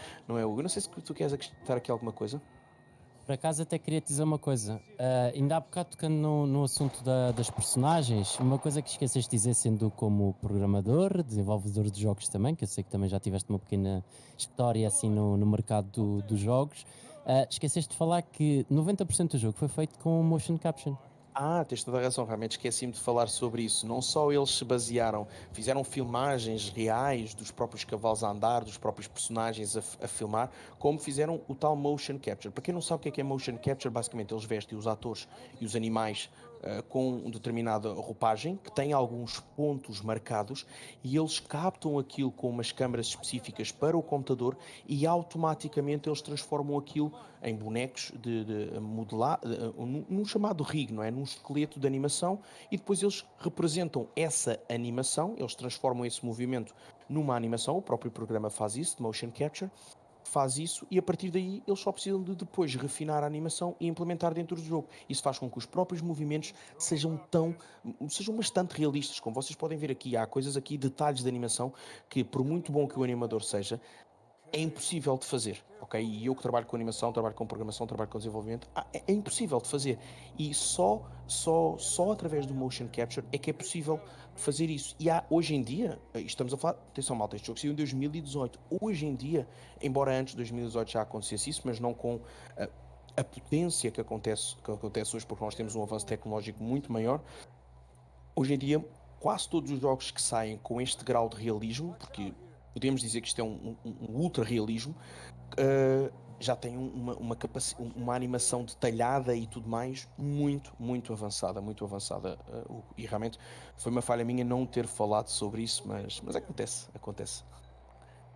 Hugo? Eu não sei se tu queres acrescentar aqui alguma coisa. Por acaso até queria te dizer uma coisa, ainda há bocado tocando no assunto das personagens, uma coisa que esqueceste de dizer, sendo como programador, desenvolvedor de jogos também, que eu sei que também já tiveste uma pequena história assim no mercado dos jogos, esqueceste de falar que 90% do jogo foi feito com motion capture. Tens toda a razão, realmente esqueci-me de falar sobre isso. Não só eles se basearam, fizeram filmagens reais dos próprios cavalos a andar, dos próprios personagens a filmar, como fizeram o tal motion capture. Para quem não sabe o que é motion capture, basicamente eles vestem os atores e os animais com determinada roupagem, que tem alguns pontos marcados, e eles captam aquilo com umas câmaras específicas para o computador e automaticamente eles transformam aquilo em bonecos de modelar, num chamado rig, não é? Num esqueleto de animação, e depois eles representam essa animação, eles transformam esse movimento numa animação, o próprio programa faz isso, de motion capture, faz isso, e a partir daí eles só precisam de depois refinar a animação e implementar dentro do jogo. Isso faz com que os próprios movimentos sejam bastante realistas. Como vocês podem ver aqui, há coisas aqui, detalhes de animação, que por muito bom que o animador seja, é impossível de fazer, ok? E eu que trabalho com animação, trabalho com programação, trabalho com desenvolvimento, é impossível de fazer. E só através do motion capture é que é possível fazer isso. E hoje em dia, estamos a falar, atenção malta, este jogo saiu em 2018. Hoje em dia, embora antes de 2018 já acontecesse isso, mas não com a potência que acontece hoje, porque nós temos um avanço tecnológico muito maior, hoje em dia quase todos os jogos que saem com este grau de realismo, porque podemos dizer que isto é um ultra realismo, já tem uma animação detalhada e tudo mais muito avançada, e realmente foi uma falha minha não ter falado sobre isso, mas acontece.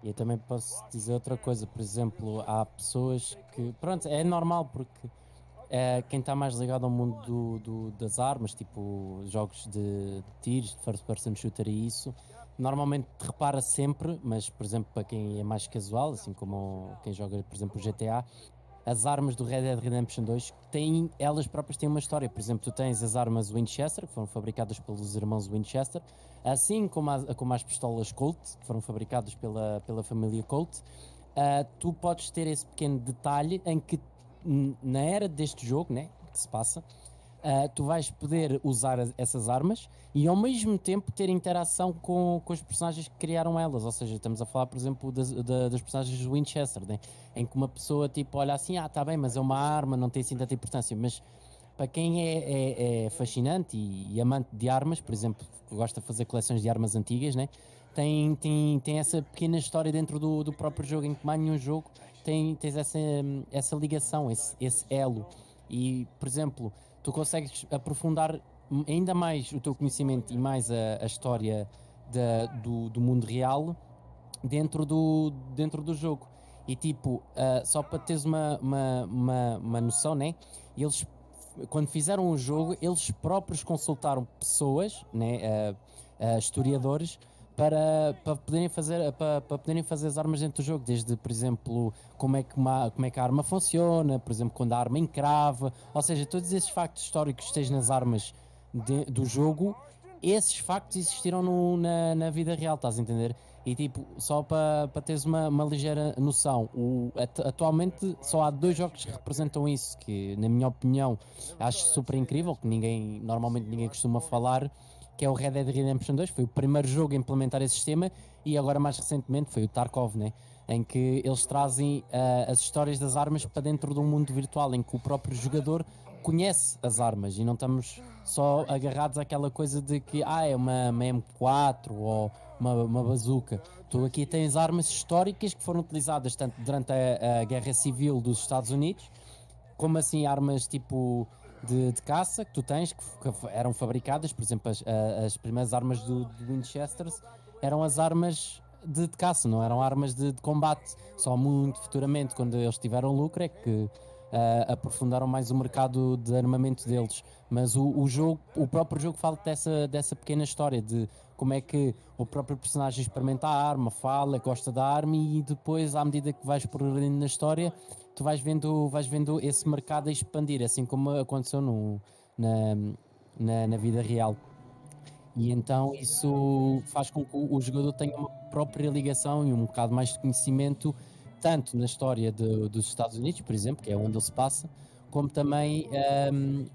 E eu também posso dizer outra coisa, por exemplo, há pessoas que, pronto, é normal porque quem está mais ligado ao mundo das armas, tipo jogos de tiros, de first person shooter e isso, normalmente repara sempre, mas por exemplo para quem é mais casual, assim como quem joga por exemplo o GTA, as armas do Red Dead Redemption 2 elas próprias têm uma história. Por exemplo, tu tens as armas Winchester, que foram fabricadas pelos irmãos Winchester, assim como as pistolas Colt, que foram fabricadas pela família Colt. Tu podes ter esse pequeno detalhe em que na era deste jogo, né, que se passa, tu vais poder usar essas armas e ao mesmo tempo ter interação com os personagens que criaram elas. Ou seja, estamos a falar, por exemplo, das personagens do Winchester, né? Em que uma pessoa tipo olha assim, tá bem, mas é uma arma, não tem assim tanta importância. Mas para quem é fascinante e amante de armas, por exemplo, que gosta de fazer coleções de armas antigas, né? Tem essa pequena história dentro do próprio jogo, em que mais nenhum jogo tens essa ligação, esse elo. E, por exemplo, tu consegues aprofundar ainda mais o teu conhecimento e mais a história do mundo real dentro do jogo. E tipo, só para teres uma noção, né? Eles, quando fizeram o jogo, eles próprios consultaram pessoas, né? Historiadores, para poderem fazer as armas dentro do jogo, desde, por exemplo, como é que a arma funciona, por exemplo, quando a arma encrava, ou seja, todos esses factos históricos que estejam nas armas do jogo, esses factos existiram na vida real, estás a entender? E tipo, só para teres uma ligeira noção, atualmente só há 2 jogos que representam isso, que na minha opinião acho super incrível, que normalmente ninguém costuma falar, que é o Red Dead Redemption 2, foi o primeiro jogo a implementar esse sistema, e agora mais recentemente foi o Tarkov, né? Em que eles trazem as histórias das armas para dentro de um mundo virtual, em que o próprio jogador conhece as armas e não estamos só agarrados àquela coisa de que é uma M4 ou uma bazuca. Tu aqui tens armas históricas que foram utilizadas tanto durante a Guerra Civil dos Estados Unidos, como assim armas tipo de caça que tu tens, que eram fabricadas, por exemplo, as primeiras armas do Winchester eram as armas de caça, não eram armas de combate. Só muito futuramente, quando eles tiveram lucro, é que aprofundaram mais o mercado de armamento deles. Mas o próprio jogo fala dessa pequena história de como é que o próprio personagem experimenta a arma, fala, gosta da arma, e depois, à medida que vais progredindo na história, tu vais vendo esse mercado a expandir, assim como aconteceu na vida real. E então isso faz com que o jogador tenha uma própria ligação e um bocado mais de conhecimento, tanto na história dos Estados Unidos, por exemplo, que é onde ele se passa, como também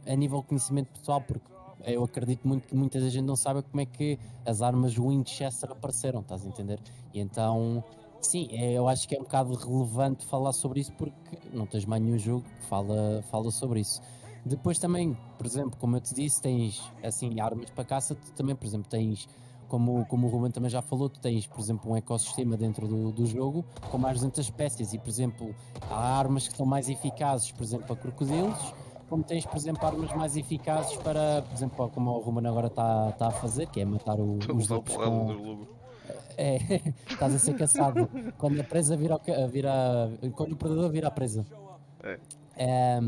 a nível de conhecimento pessoal, porque eu acredito muito que muita gente não sabe como é que as armas Winchester apareceram, estás a entender? E então, sim, eu acho que é um bocado relevante falar sobre isso, porque não tens mais nenhum jogo que fala sobre isso. Depois também, por exemplo, como eu te disse, tens assim armas para caça, tu também, por exemplo, tens, como o Ruben também já falou, tu tens, por exemplo, um ecossistema dentro do jogo com mais de 200 espécies e, por exemplo, há armas que são mais eficazes, por exemplo, para crocodilos, como tens, por exemplo, armas mais eficazes para, por exemplo, como o Ruben agora está a fazer, que é matar Estou a os levar lobos porrada com... do lobo. É, estás a ser caçado. Quando a presa quando o predador vira a presa. É.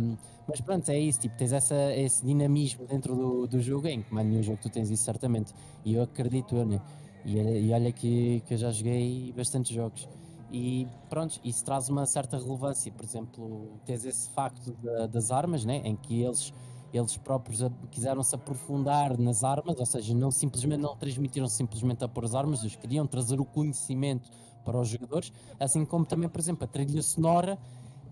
Mas pronto, é isso, tipo, tens esse dinamismo dentro do jogo, em que mais nenhum jogo tu tens isso certamente, e eu acredito, né? E olha que eu já joguei bastantes jogos, e pronto, isso traz uma certa relevância. Por exemplo, tens esse facto das armas, né? Em que eles próprios quiseram se aprofundar nas armas, ou seja, não transmitiram simplesmente a pôr as armas, eles queriam trazer o conhecimento para os jogadores, assim como também, por exemplo, a trilha sonora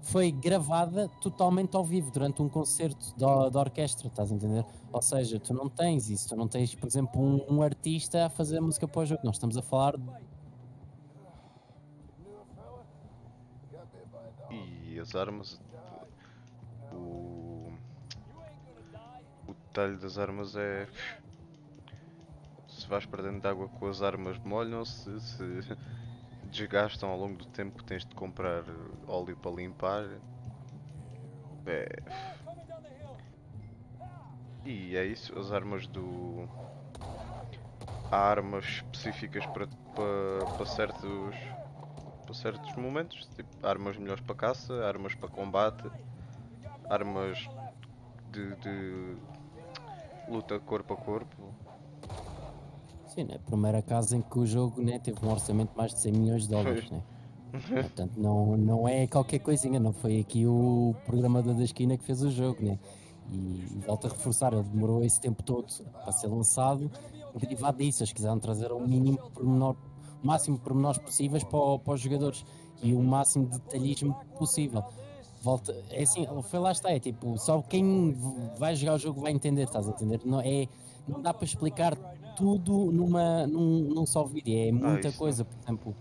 foi gravada totalmente ao vivo durante um concerto da orquestra, estás a entender? Ou seja, tu não tens isso, tu não tens, por exemplo, um artista a fazer música para o jogo. Nós estamos a falar. E as armas. O detalhe das armas é. Se vais para dentro de água com as armas, molham-se, se desgastam ao longo do tempo, tens de comprar óleo para limpar. E é isso, as armas do. Há armas específicas para certos momentos, tipo armas melhores para caça, armas para combate, armas de luta corpo a corpo. Sim, né? Primeira casa em que o jogo, né, teve um orçamento de mais de 100 milhões de dólares, né? Portanto, não é qualquer coisinha, não foi aqui o programador da esquina que fez o jogo, né? E volto a reforçar, ele demorou esse tempo todo para ser lançado. Derivado disso, eles quiseram trazer o máximo de pormenores possíveis para os jogadores e o máximo de detalhismo possível. É assim, foi lá está, é tipo, só quem vai jogar o jogo vai entender, estás a entender? Não dá para explicar tudo num só vídeo, é muita Isso coisa. Por exemplo,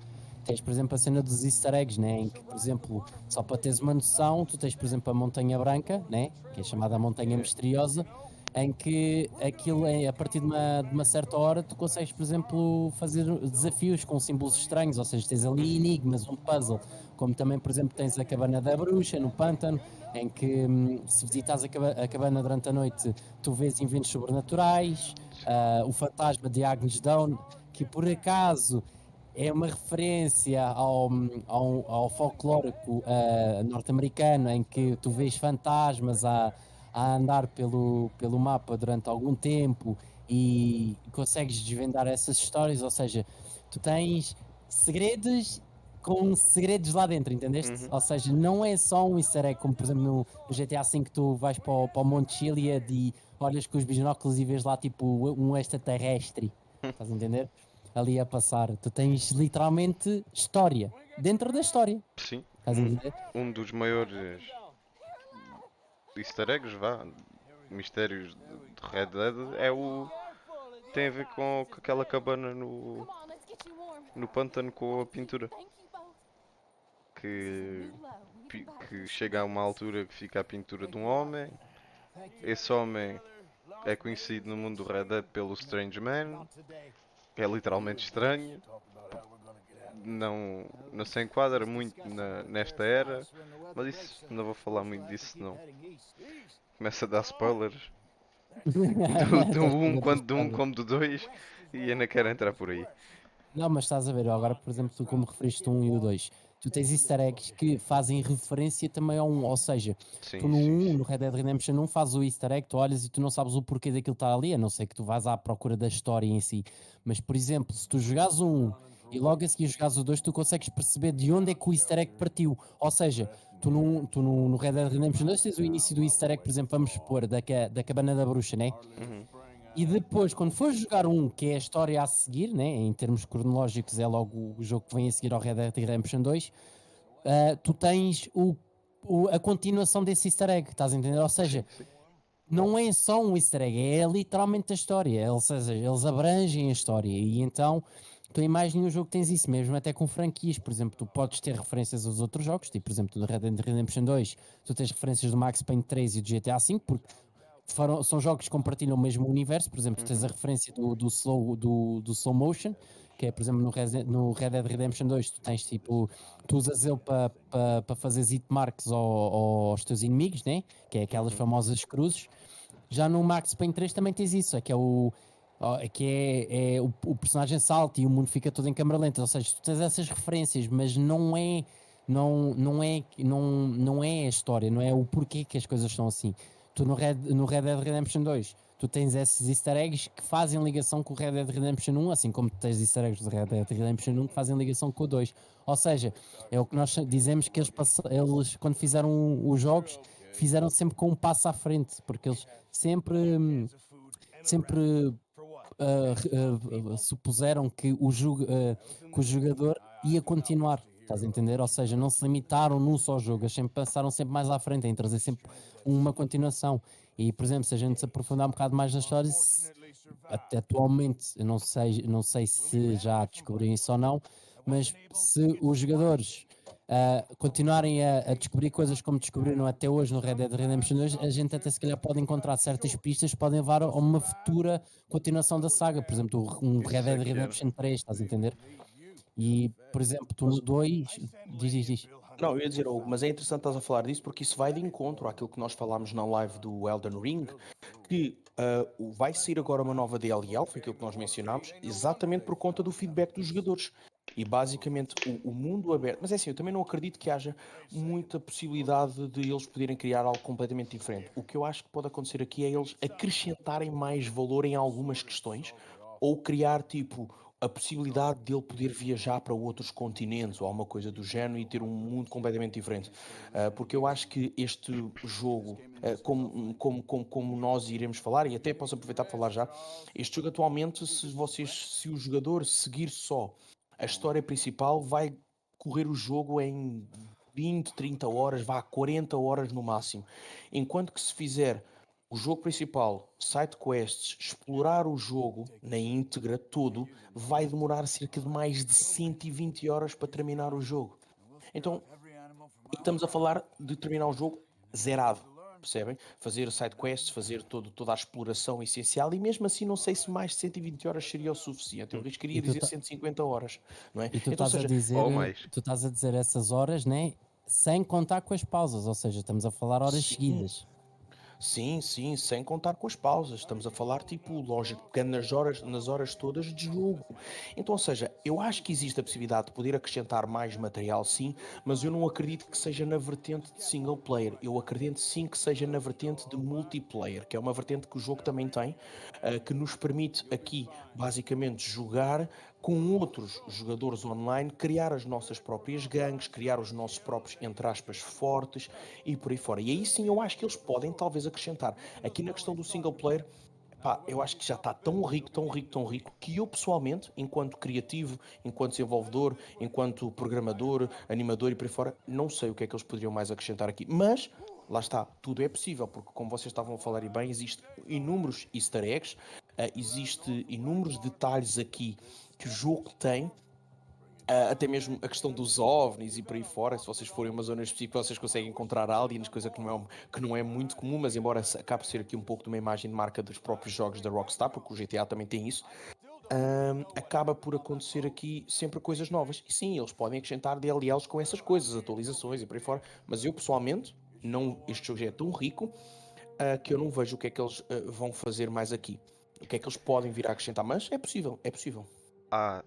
tens, por exemplo, a cena dos easter eggs, né? Em que, por exemplo, só para teres uma noção, tu tens, por exemplo, a Montanha Branca, né? Que é chamada a Montanha Misteriosa, em que aquilo é, a partir de uma certa hora, tu consegues, por exemplo, fazer desafios com símbolos estranhos, ou seja, tens ali enigmas, um puzzle, como também, por exemplo, tens a Cabana da Bruxa, no pântano, em que se visitas a cabana durante a noite, tu vês eventos sobrenaturais, o fantasma de Agnes Down, que por acaso é uma referência ao folclórico norte-americano, em que tu vês fantasmas a andar pelo mapa durante algum tempo e consegues desvendar essas histórias. Ou seja, tu tens segredos com segredos lá dentro, entendeste? Ou seja, não é só um easter egg, como por exemplo no GTA V que tu vais para o Monte Chiliad e olhas com os binóculos e vês lá tipo um extraterrestre, estás a entender? Ali a passar. Tu tens literalmente história, dentro da história, Sim, estás a entender? um dos maiores easter eggs, vá, mistérios de Red Dead tem a ver com aquela cabana Come on, let's get you warm. no pântano com a pintura. Thank you both. Que, New low. When you pi- get back que from chega a uma altura que fica a pintura de um homem. Esse homem é conhecido no mundo do Red Dead pelo Strange Man. É literalmente estranho. Não se enquadra muito nesta era. Mas isso, não vou falar muito disso, não. Começa a dar spoilers. Do 1 quanto do 1 como do 2. E ainda quero entrar por aí. Não, mas estás a ver, agora, por exemplo, tu como referiste o 1 e o 2, tu tens easter eggs que fazem referência também ao 1, ou seja, Sim, tu no sim, 1, sim. no Red Dead Redemption 1, fazes o easter egg, tu olhas e tu não sabes o porquê daquilo estar ali, a não ser que tu vás à procura da história em si. Mas, por exemplo, se tu jogares o 1 e logo a seguir jogares o 2, tu consegues perceber de onde é que o easter egg partiu. Ou seja, no Red Dead Redemption 2 tens o início do easter egg, por exemplo, vamos supor, da cabana da bruxa, né? E depois, quando fores jogar um, que é a história a seguir, né, em termos cronológicos, é logo o jogo que vem a seguir ao Red Dead Redemption 2, tu tens a continuação desse easter egg, estás a entender? Ou seja, não é só um easter egg, é literalmente a história, ou seja, eles abrangem a história, e então tu em mais nenhum jogo tens isso, mesmo até com franquias, por exemplo, tu podes ter referências aos outros jogos, tipo, por exemplo, do Red Dead Redemption 2, tu tens referências do Max Payne 3 e do GTA V, porque são jogos que compartilham o mesmo universo, por exemplo, tens a referência do slow motion, que é, por exemplo, no Red Dead Redemption 2, tu tens tipo, tu usas ele para fazer hitmarks aos teus inimigos, né? Que é aquelas famosas cruzes. Já no Max Payne 3 também tens isso, o personagem salta e o mundo fica todo em câmera lenta, ou seja, tu tens essas referências, mas não é a história, não é o porquê que as coisas são assim. Tu no Red Dead Redemption 2, tu tens esses easter eggs que fazem ligação com o Red Dead Redemption 1, assim como tu tens easter eggs do Red Dead Redemption 1 que fazem ligação com o 2. Ou seja, é o que nós dizemos que eles quando fizeram os jogos, fizeram sempre com um passo à frente, porque eles sempre supuseram que o jogador ia continuar, estás a entender? Ou seja, não se limitaram num só jogo, eles sempre passaram sempre mais à frente, em trazer sempre uma continuação. E, por exemplo, se a gente se aprofundar um bocado mais na história, até atualmente, eu não sei se já descobriram isso ou não, mas se os jogadores continuarem a descobrir coisas como descobriram até hoje no Red Dead Redemption 2, a gente até se calhar pode encontrar certas pistas que podem levar a uma futura continuação da saga, por exemplo, um Isso Red é Dead que era. Redemption 3, estás a entender? E, por exemplo, tu no 2, diz. Não, eu ia dizer, Hugo, mas é interessante estás a falar disso porque isso vai de encontro àquilo que nós falámos na live do Elden Ring, que vai sair agora uma nova DLL, foi aquilo que nós mencionámos, exatamente por conta do feedback dos jogadores. E basicamente o mundo aberto. Mas é assim, eu também não acredito que haja muita possibilidade de eles poderem criar algo completamente diferente. O que eu acho que pode acontecer aqui é eles acrescentarem mais valor em algumas questões ou criar tipo a possibilidade de ele poder viajar para outros continentes ou alguma coisa do género e ter um mundo completamente diferente. Porque eu acho que este jogo, como nós iremos falar, e até posso aproveitar para falar já, este jogo atualmente, se o jogador seguir só a história principal, vai correr o jogo em 20, 30 horas, vá 40 horas no máximo. Enquanto que se fizer o jogo principal, side quests, explorar o jogo na íntegra todo, vai demorar cerca de mais de 120 horas para terminar o jogo. Então, estamos a falar de terminar o jogo zerado, percebem? Fazer side quests, fazer toda a exploração essencial e mesmo assim não sei se mais de 120 horas seria o suficiente. Eu arriscaria E tu, dizer ta- 150 horas, não é? e tu Então, ou estás a seja, dizer, Ou mais. tu estás a dizer essas horas, né? Sem contar com as pausas, ou seja, estamos a falar horas sim, seguidas. sim, sem contar com as pausas. Estamos a falar, tipo, lógico, pegando nas horas todas de jogo. Então, ou seja, eu acho que existe a possibilidade de poder acrescentar mais material, sim, mas eu não acredito que seja na vertente de single player. Eu acredito sim que seja na vertente de multiplayer, que é uma vertente que o jogo também tem, que nos permite aqui, basicamente, jogar com outros jogadores online, criar as nossas próprias gangues, criar os nossos próprios, entre aspas, fortes e por aí fora. E aí sim eu acho que eles podem talvez acrescentar. Aqui na questão do single player, pá, eu acho que já está tão rico, tão rico, tão rico, que eu pessoalmente, enquanto criativo, enquanto desenvolvedor, enquanto programador, animador e por aí fora, não sei o que é que eles poderiam mais acrescentar aqui. Mas, lá está, tudo é possível, porque como vocês estavam a falar e bem, existem inúmeros easter eggs, existe inúmeros detalhes aqui que o jogo tem, até mesmo a questão dos OVNIs e por aí fora, se vocês forem a uma zona específica, vocês conseguem encontrar aliens, coisa que não é muito comum, mas embora acabe por ser aqui um pouco de uma imagem de marca dos próprios jogos da Rockstar, porque o GTA também tem isso, acaba por acontecer aqui sempre coisas novas. E sim, eles podem acrescentar DLLs com essas coisas, atualizações e por aí fora, mas eu pessoalmente, não, este jogo já é tão rico que eu não vejo o que é que eles vão fazer mais aqui. O que é que eles podem vir a acrescentar, mas é possível, é possível. Há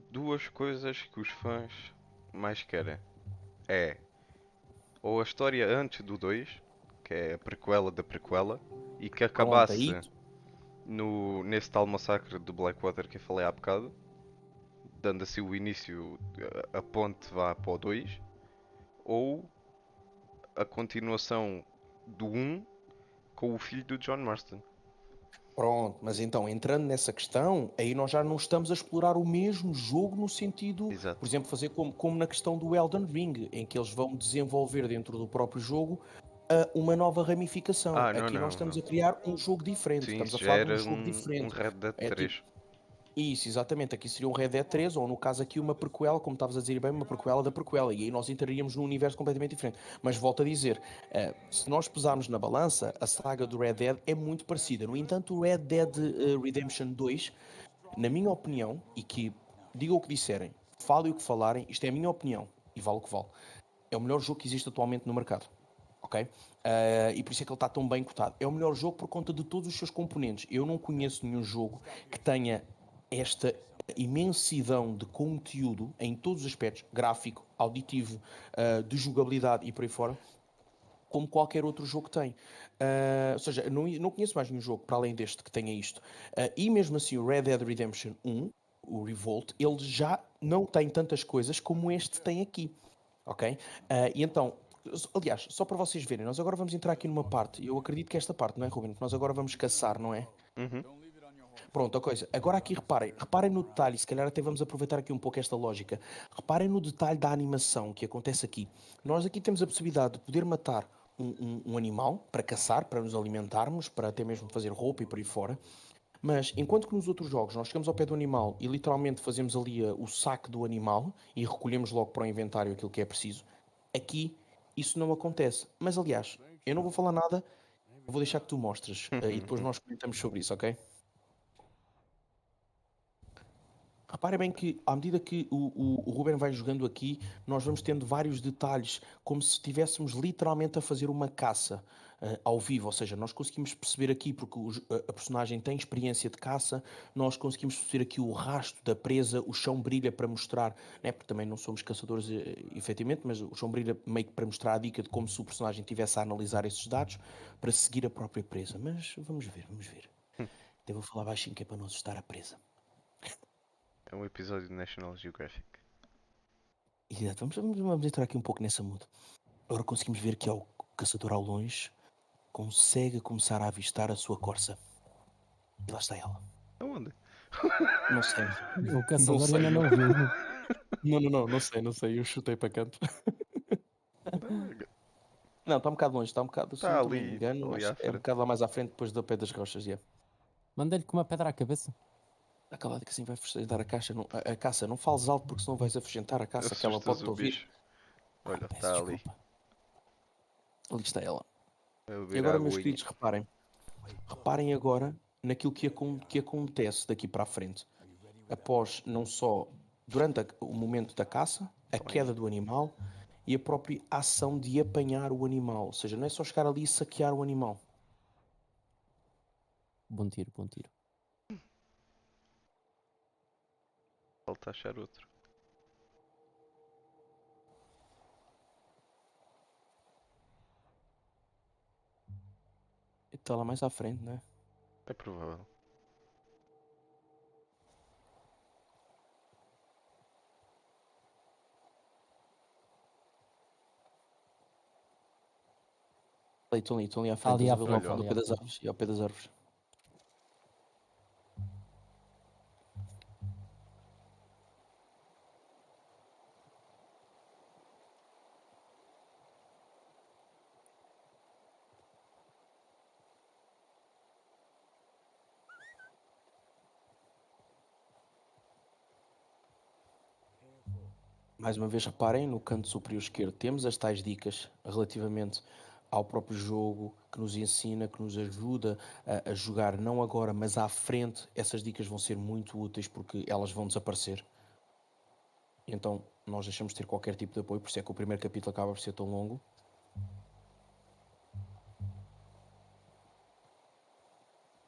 duas coisas que os fãs mais querem. É ou a história antes do 2, que é a prequela da prequela, e que Pronto, acabasse aí nesse tal massacre do Blackwater que eu falei há bocado, dando assim o início, a ponte vá para o 2, ou a continuação do 1 com o filho do John Marston. Pronto, mas então, entrando nessa questão, aí nós já não estamos a explorar o mesmo jogo no sentido, por Exato. exemplo, fazer como na questão do Elden Ring, em que eles vão desenvolver dentro do próprio jogo uma nova ramificação. Ah, não, Aqui nós não, estamos não. a criar um jogo diferente, Sim, estamos a isso já falar de um era jogo um diferente. Red Dead É tipo, 3. isso, exatamente. Aqui seria um Red Dead 3, ou no caso aqui uma prequela, como estavas a dizer bem, uma prequela da prequela. E aí nós entraríamos num universo completamente diferente. Mas volto a dizer, se nós pesarmos na balança, a saga do Red Dead é muito parecida. No entanto, o Red Dead Redemption 2, na minha opinião, e que digam o que disserem, falem o que falarem, isto é a minha opinião, e vale o que vale, é o melhor jogo que existe atualmente no mercado. Ok? E por isso é que ele está tão bem cotado. É o melhor jogo por conta de todos os seus componentes. Eu não conheço nenhum jogo que tenha esta imensidão de conteúdo em todos os aspectos, gráfico, auditivo, de jogabilidade e por aí fora, como qualquer outro jogo tem. Ou seja, eu não conheço mais nenhum jogo para além deste que tenha isto. E mesmo assim, o Red Dead Redemption 1, o Revolt, ele já não tem tantas coisas como este tem aqui. Ok? E então, aliás, só para vocês verem, nós agora vamos entrar aqui numa parte. Eu acredito que esta parte, não é, Ruben? Que nós agora vamos caçar, não é? Uhum. Pronto, a coisa. Agora aqui reparem no detalhe, se calhar até vamos aproveitar aqui um pouco esta lógica. Reparem no detalhe da animação que acontece aqui. Nós aqui temos a possibilidade de poder matar um animal para caçar, para nos alimentarmos, para até mesmo fazer roupa e por aí fora. Mas enquanto que nos outros jogos nós chegamos ao pé do animal e literalmente fazemos ali o saque do animal e recolhemos logo para o inventário aquilo que é preciso, aqui isso não acontece. Mas aliás, eu não vou falar nada, eu vou deixar que tu mostres e depois nós comentamos sobre isso, ok? Reparem bem que, à medida que o Ruben vai jogando aqui, nós vamos tendo vários detalhes, como se estivéssemos literalmente a fazer uma caça ao vivo. Ou seja, nós conseguimos perceber aqui, porque a personagem tem experiência de caça, nós conseguimos perceber aqui o rastro da presa, o chão brilha para mostrar, né, porque também não somos caçadores efetivamente, mas o chão brilha meio que para mostrar a dica de como se o personagem estivesse a analisar esses dados para seguir a própria presa. Mas vamos ver, vamos ver. Até vou falar baixinho que é para não assustar a presa. É um episódio de National Geographic. Exato, vamos entrar aqui um pouco nessa mood. Agora conseguimos ver que o caçador ao longe consegue começar a avistar a sua corça. E lá está ela. Aonde? Não sei. O Não caçador sei. ainda não viu. Não sei. Eu chutei para canto. Está Não, está um bocado longe, está um bocado, se não estou bem ali, engano, ali acho à que é um frente. bocado lá mais à frente, depois do pé das rochas, yeah. Mandei-lhe com uma pedra à cabeça. Está calado que assim vai afugentar a caixa, a caça. Não fales alto porque senão vais afugentar a caça, que ela Assustas pode-te o ouvir. bicho. Olha, Peço está ali. desculpa. Ali está ela. A E beber a agora, meus aguinha. queridos, reparem. Reparem agora naquilo que acontece daqui para a frente. Após não só durante o momento da caça, a Calma aí. queda do animal e a própria ação de apanhar o animal. Ou seja, não é só chegar ali e saquear o animal. Bom tiro, bom tiro. Falta achar outro. E está lá mais à frente, né? É provável. Estão ali à frente, Ali estás à a ver lá ao frente, fundo, ao ali pé à das frente. árvores. E ao pé das árvores. Mais uma vez, reparem, no canto superior esquerdo temos as tais dicas relativamente ao próprio jogo, que nos ensina, que nos ajuda a jogar, não agora, mas à frente. Essas dicas vão ser muito úteis porque elas vão desaparecer. Então, nós deixamos de ter qualquer tipo de apoio, por isso é que o primeiro capítulo acaba por ser tão longo.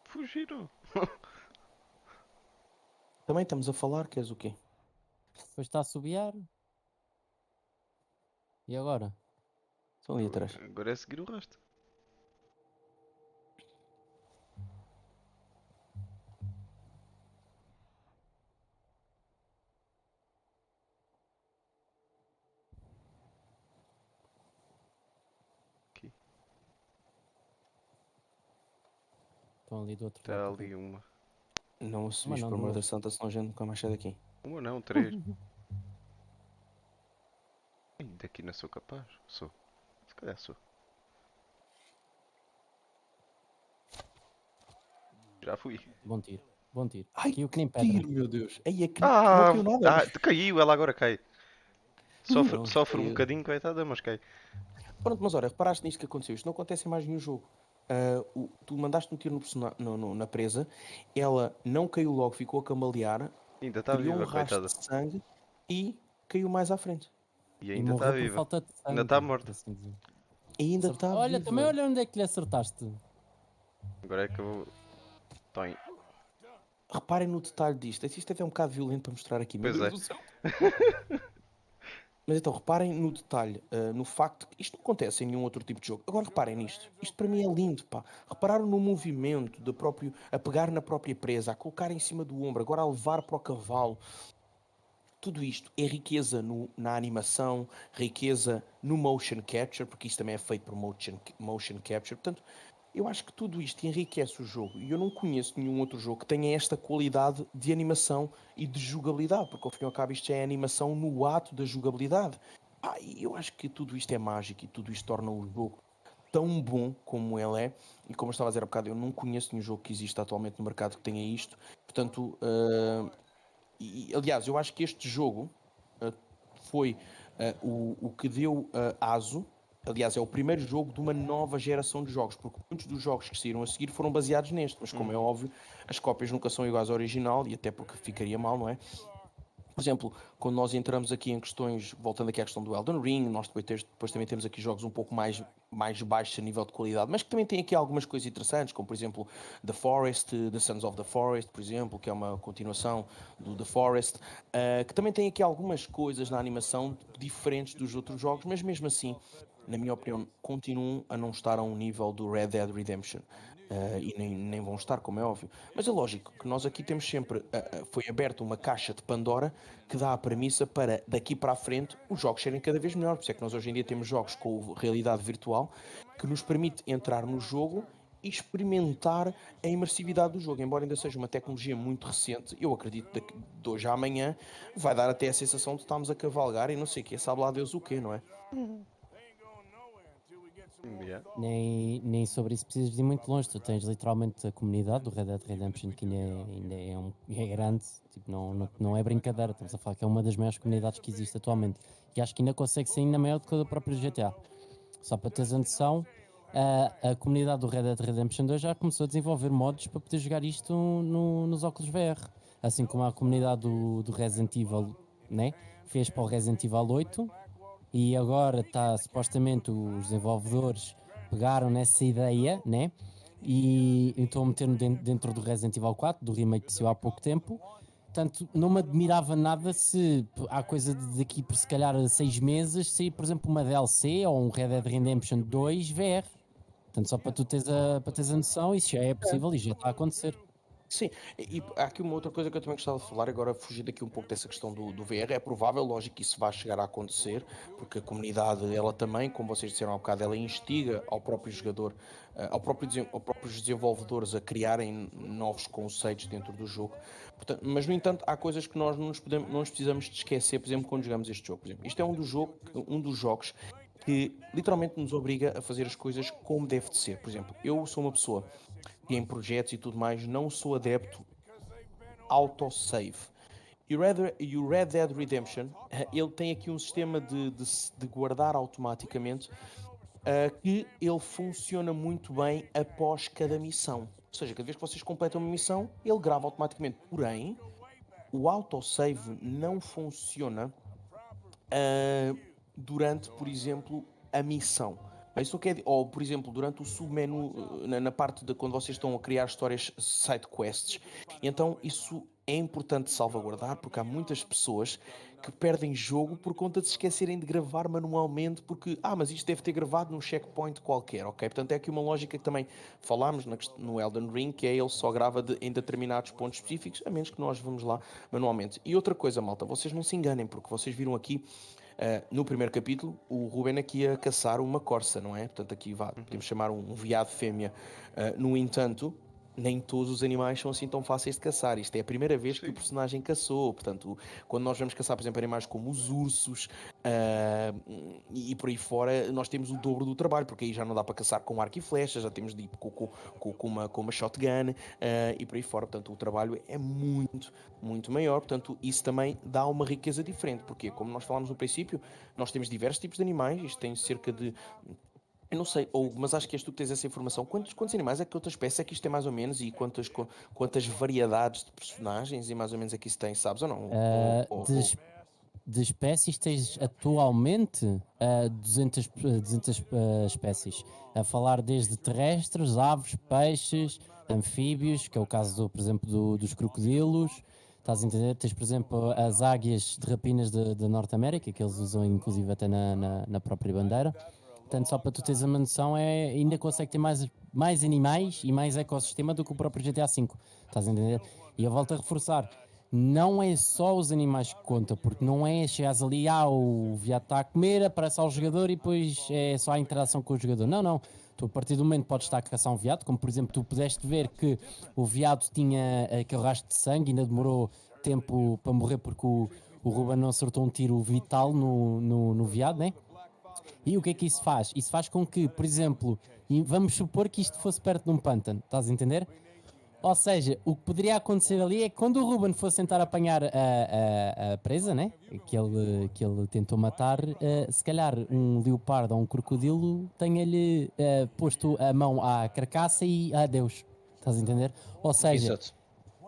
Fugiram. Também estamos a falar, queres o quê? Depois está a assobiar. E agora? Estão ali atrás. Agora é seguir o resto. Aqui. Estão ali do outro Está lado. ali uma. Não assumiste, não, por amor da duas. santa, senão a gente nunca mais sai daqui. Uma não, 3. Daqui não sou capaz. Sou. Se calhar sou. Já fui. Bom tiro. Bom tiro. Ai, Caiu que que nem pedra. tiro, meu Deus. Aí é que não Ah, caiu nada. caiu, ela agora cai. Sofre, Não, sofre um caiu. bocadinho, coitada, mas cai. Pronto, mas olha, reparaste nisto que aconteceu. Isto não acontece em mais nenhum jogo. Tu mandaste um tiro na presa, ela não caiu logo, ficou a cambalear, Ainda está criou um viva, rastro coitada. de sangue e caiu mais à frente. E E ainda está morreu por viva. falta de sangue. Ainda está por morta. assim dizer. E ainda está Olha, viva. também olha onde é que lhe acertaste. Agora é que eu vou. Tem. Reparem no detalhe disto. Isto até é um bocado violento para mostrar aqui. Meu Pois Deus é. do céu. Mas então, reparem no detalhe, no facto que isto não acontece em nenhum outro tipo de jogo. Agora reparem nisto. Isto para mim é lindo, pá. Repararam no movimento, a pegar na própria presa, a colocar em cima do ombro, agora a levar para o cavalo. Tudo isto é riqueza na animação, riqueza no motion capture, porque isto também é feito por motion capture. Portanto, eu acho que tudo isto enriquece o jogo. E eu não conheço nenhum outro jogo que tenha esta qualidade de animação e de jogabilidade, porque ao fim e ao cabo isto já é animação no ato da jogabilidade. E eu acho que tudo isto é mágico e tudo isto torna o jogo tão bom como ele é. E como eu estava a dizer há bocado, eu não conheço nenhum jogo que exista atualmente no mercado que tenha isto. Portanto, aliás, eu acho que este jogo foi o que deu aso. Aliás, é o primeiro jogo de uma nova geração de jogos, porque muitos dos jogos que saíram a seguir foram baseados neste, mas como é óbvio, as cópias nunca são iguais ao original, e até porque ficaria mal, não é? Por exemplo, quando nós entramos aqui em questões, voltando aqui à questão do Elden Ring, nós depois também temos aqui jogos um pouco mais baixos a nível de qualidade, mas que também têm aqui algumas coisas interessantes, como por exemplo The Forest, The Sons of the Forest, por exemplo, que é uma continuação do The Forest, que também tem aqui algumas coisas na animação diferentes dos outros jogos, mas mesmo assim, na minha opinião, continuam a não estar a um nível do Red Dead Redemption. E nem vão estar, como é óbvio. Mas é lógico que nós aqui temos sempre, foi aberta uma caixa de Pandora que dá a premissa para daqui para a frente os jogos serem cada vez melhores. Por isso é que nós hoje em dia temos jogos com realidade virtual que nos permite entrar no jogo e experimentar a imersividade do jogo. Embora ainda seja uma tecnologia muito recente, eu acredito que de hoje à amanhã vai dar até a sensação de estarmos a cavalgar e não sei o que, sabe lá Deus o quê, não é? They ain't going nowhere until we get some more Yeah. thought. Nem sobre isso precisas de ir muito longe. Tu tens literalmente a comunidade do Red Dead Redemption que ainda é grande, tipo, não é brincadeira. Estamos a falar que é uma das maiores comunidades que existe atualmente. E acho que ainda consegue ser ainda maior do que a do próprio GTA. Só para teres a noção, a comunidade do Red Dead Redemption 2 já começou a desenvolver mods para poder jogar isto nos óculos VR. Assim como a comunidade do Resident Evil, né? Fez para o Resident Evil 8. E agora está supostamente os desenvolvedores pegaram nessa ideia, né? E estão a meter dentro do Resident Evil 4, do remake que saiu há pouco tempo. Portanto, não me admirava nada se há coisa daqui por se calhar 6 meses sair, por exemplo, uma DLC ou um Red Dead Redemption 2 VR. Portanto, só para tu teres a noção, isso já é possível e já está a acontecer. Sim, e há aqui uma outra coisa que eu também gostava de falar, agora fugir daqui um pouco dessa questão do VR, é provável, lógico que isso vai chegar a acontecer, porque a comunidade, ela também, como vocês disseram há bocado, ela instiga ao próprio jogador, ao próprios desenvolvedores a criarem novos conceitos dentro do jogo. Portanto, mas, no entanto, há coisas que nós não nos precisamos de esquecer, por exemplo, quando jogamos este jogo. Por exemplo, isto é um dos jogos que literalmente nos obriga a fazer as coisas como deve de ser. Por exemplo, eu sou uma pessoa que em projetos e tudo mais não sou adepto autosave. E o Red Dead Redemption, ele tem aqui um sistema de guardar automaticamente, que ele funciona muito bem após cada missão. Ou seja, cada vez que vocês completam uma missão, ele grava automaticamente. Porém, o autosave não funciona durante, por exemplo, a missão. Isso quer, ou, por exemplo, durante o submenu, na parte de quando vocês estão a criar histórias side quests. Então, isso é importante salvaguardar, porque há muitas pessoas que perdem jogo por conta de se esquecerem de gravar manualmente, porque, mas isto deve ter gravado num checkpoint qualquer, ok? Portanto, é aqui uma lógica que também falámos no Elden Ring, que é ele só grava em determinados pontos específicos, a menos que nós vamos lá manualmente. E outra coisa, malta, vocês não se enganem, porque vocês viram aqui no primeiro capítulo, o Ruben aqui ia caçar uma corça, não é? Portanto, aqui podemos chamar um veado fêmea. No entanto, nem todos os animais são assim tão fáceis de caçar. Isto é a primeira vez que o personagem caçou. Portanto, quando nós vamos caçar, por exemplo, animais como os ursos e por aí fora, nós temos o dobro do trabalho, porque aí já não dá para caçar com arco e flecha, já temos de ir com uma shotgun e por aí fora. Portanto, o trabalho é muito, muito maior. Portanto, isso também dá uma riqueza diferente, porque, como nós falámos no princípio, nós temos diversos tipos de animais. Isto tem cerca de, eu não sei, mas acho que és tu que tens essa informação. Quantos animais é que outra espécie é que isto tem mais ou menos, e quantas variedades de personagens e mais ou menos é que isso tem, sabes ou não? De espécies tens atualmente 200 espécies. A falar desde terrestres, aves, peixes, anfíbios, que é o caso, por exemplo, dos crocodilos. Estás a entender? Tens, por exemplo, as águias de rapinas de Norte América, que eles usam inclusive até na própria bandeira. Portanto, só para tu teres uma noção, ainda consegue ter mais animais e mais ecossistema do que o próprio GTA V. Estás a entender? E eu volto a reforçar, não é só os animais que contam, porque não é chegares ali, o viado está a comer, aparece ao jogador e depois é só a interação com o jogador. Não, não. Tu, a partir do momento, podes estar a caçar um veado, como por exemplo, tu pudeste ver que o veado tinha aquele rastro de sangue, ainda demorou tempo para morrer porque o Ruben não acertou um tiro vital no veado, né? E o que é que isso faz? Isso faz com que, por exemplo, e vamos supor que isto fosse perto de um pântano, estás a entender? Ou seja, o que poderia acontecer ali é que quando o Ruben fosse tentar apanhar a presa, né? que ele tentou matar, se calhar um leopardo ou um crocodilo tenha-lhe posto a mão à carcaça e adeus. Estás a entender? Ou seja, Exato.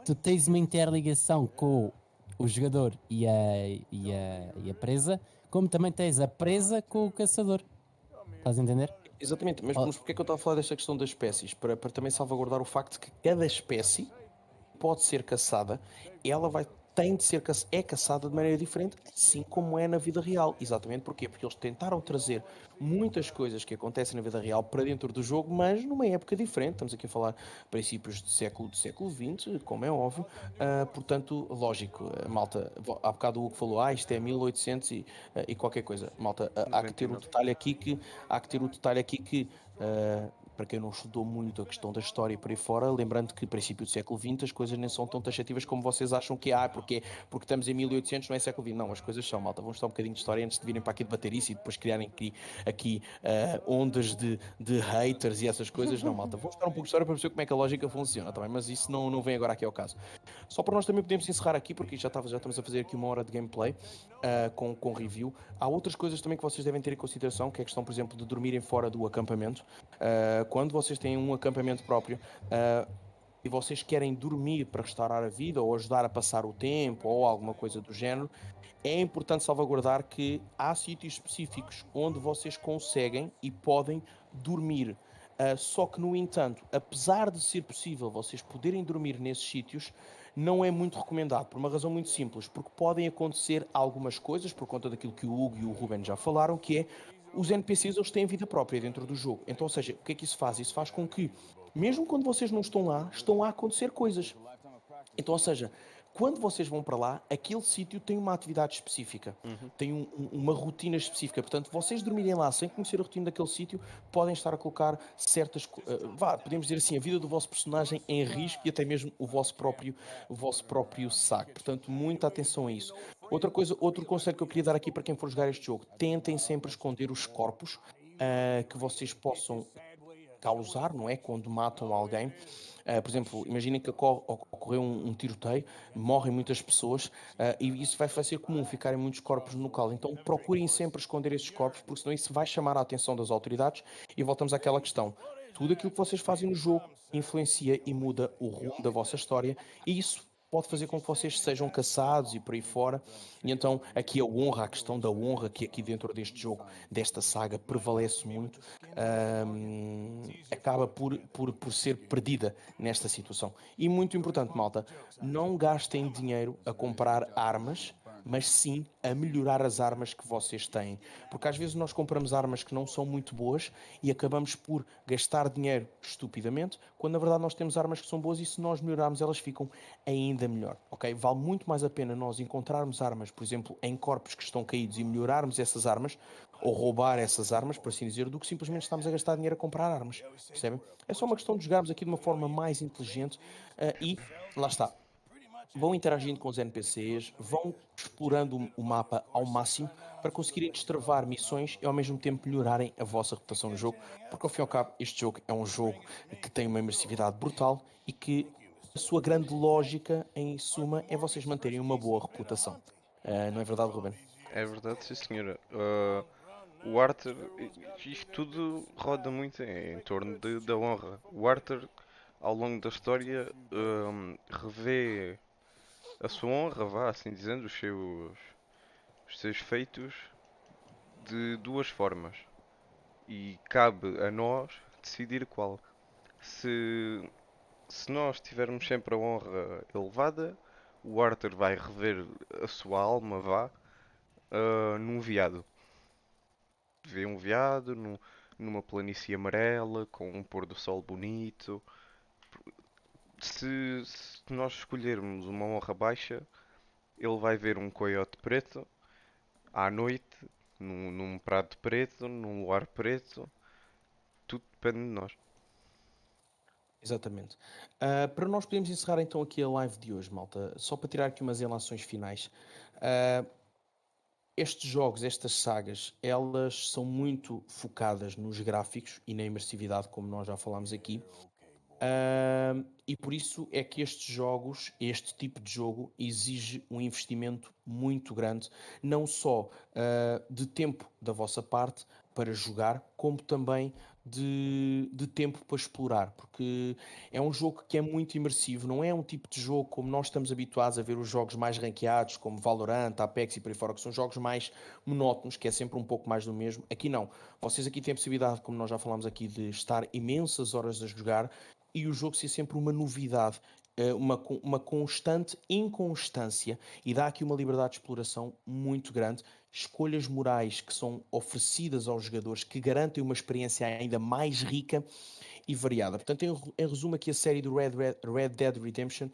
tu tens uma interligação com o jogador e a presa, como também tens a presa com o caçador. Estás a entender? Exatamente, mas porquê é que eu estava a falar desta questão das espécies? Para também salvaguardar o facto de que cada espécie pode ser caçada, tem de ser caçada de maneira diferente, assim como é na vida real. Exatamente porquê? Porque eles tentaram trazer muitas coisas que acontecem na vida real para dentro do jogo, mas numa época diferente. Estamos aqui a falar princípios do século XX, como é óbvio. Portanto, lógico, malta, há bocado o Hugo falou, isto é 1800 e qualquer coisa. Malta, há que ter o detalhe aqui que para quem não estudou muito a questão da história e por aí fora, lembrando que, princípio do século XX, as coisas nem são tão taxativas como vocês acham que porque estamos em 1800, não é século XX. Não, as coisas são, malta. Vamos estudar um bocadinho de história antes de virem para aqui debater isso e depois criarem aqui ondas de haters e essas coisas. Não, malta. Vamos estudar um pouco de história para perceber como é que a lógica funciona, tá bem? Mas isso não vem agora aqui ao caso. Só para nós também podermos encerrar aqui, porque já estamos a fazer aqui 1 hora de gameplay com review. Há outras coisas também que vocês devem ter em consideração, que é a questão, por exemplo, de dormirem fora do acampamento. Quando vocês têm um acampamento próprio e vocês querem dormir para restaurar a vida ou ajudar a passar o tempo ou alguma coisa do género, é importante salvaguardar que há sítios específicos onde vocês conseguem e podem dormir. Só que, no entanto, apesar de ser possível vocês poderem dormir nesses sítios, não é muito recomendado, por uma razão muito simples, porque podem acontecer algumas coisas, por conta daquilo que o Hugo e o Ruben já falaram, que é os NPCs, eles têm vida própria dentro do jogo. Então, ou seja, o que é que isso faz? Isso faz com que Mesmo quando vocês não estão a acontecer coisas. Então, ou seja, quando vocês vão para lá, aquele sítio tem uma atividade específica, Uhum. tem uma rotina específica. Portanto, vocês dormirem lá sem conhecer a rotina daquele sítio, podem estar a colocar podemos dizer assim, a vida do vosso personagem em risco e até mesmo o vosso próprio saco. Portanto, muita atenção a isso. Outra coisa, outro conselho que eu queria dar aqui para quem for jogar este jogo, tentem sempre esconder os corpos que vocês possam causar, não é? Quando matam alguém. Por exemplo, imaginem que ocorreu um tiroteio, morrem muitas pessoas, e isso vai ser comum, ficarem muitos corpos no local. Então procurem sempre esconder esses corpos, porque senão isso vai chamar a atenção das autoridades e voltamos àquela questão. Tudo aquilo que vocês fazem no jogo influencia e muda o rumo da vossa história, e isso pode fazer com que vocês sejam caçados e por aí fora. E então aqui a honra, a questão da honra que aqui dentro deste jogo, desta saga, prevalece muito, acaba por ser perdida nesta situação. E muito importante, malta, não gastem dinheiro a comprar armas, mas sim a melhorar as armas que vocês têm. Porque às vezes nós compramos armas que não são muito boas e acabamos por gastar dinheiro estupidamente, quando na verdade nós temos armas que são boas e se nós melhorarmos elas ficam ainda melhor, ok? Vale muito mais a pena nós encontrarmos armas, por exemplo, em corpos que estão caídos e melhorarmos essas armas, ou roubar essas armas, por assim dizer, do que simplesmente estamos a gastar dinheiro a comprar armas, percebem? É só uma questão de jogarmos aqui de uma forma mais inteligente e lá está. Vão interagindo com os NPCs, vão explorando o mapa ao máximo para conseguirem destravar missões e ao mesmo tempo melhorarem a vossa reputação no jogo, porque ao fim e ao cabo este jogo é um jogo que tem uma imersividade brutal e que a sua grande lógica, em suma, é vocês manterem uma boa reputação. Não é verdade, Ruben? É verdade, sim senhora. O Arthur, isto tudo roda muito em torno da honra. O Arthur, ao longo da história, revê a sua honra, vá assim dizendo, os seus feitos de duas formas. E cabe a nós decidir qual. Se, se nós tivermos sempre a honra elevada, o Arthur vai rever a sua alma, vá, num veado. Vê um veado numa planície amarela, com um pôr do sol bonito. Se nós escolhermos uma honra baixa, ele vai ver um coiote preto à noite, num prato preto, num luar preto. Tudo depende de nós. Exatamente. Para nós podermos encerrar então aqui a live de hoje, malta, só para tirar aqui umas relações finais. Ah, Estes jogos, estas sagas, elas são muito focadas nos gráficos e na imersividade, como nós já falámos aqui. E por isso é que estes jogos, este tipo de jogo, exige um investimento muito grande, não só de tempo da vossa parte para jogar, como também de tempo para explorar, porque é um jogo que é muito imersivo, não é um tipo de jogo como nós estamos habituados a ver os jogos mais ranqueados, como Valorant, Apex e por aí fora, que são jogos mais monótonos, que é sempre um pouco mais do mesmo. Aqui não. Vocês aqui têm a possibilidade, como nós já falámos aqui, de estar imensas horas a jogar e o jogo ser sempre uma novidade, uma constante inconstância e dá aqui uma liberdade de exploração muito grande, escolhas morais que são oferecidas aos jogadores que garantem uma experiência ainda mais rica e variada. Portanto, em resumo aqui a série do Red Dead Redemption,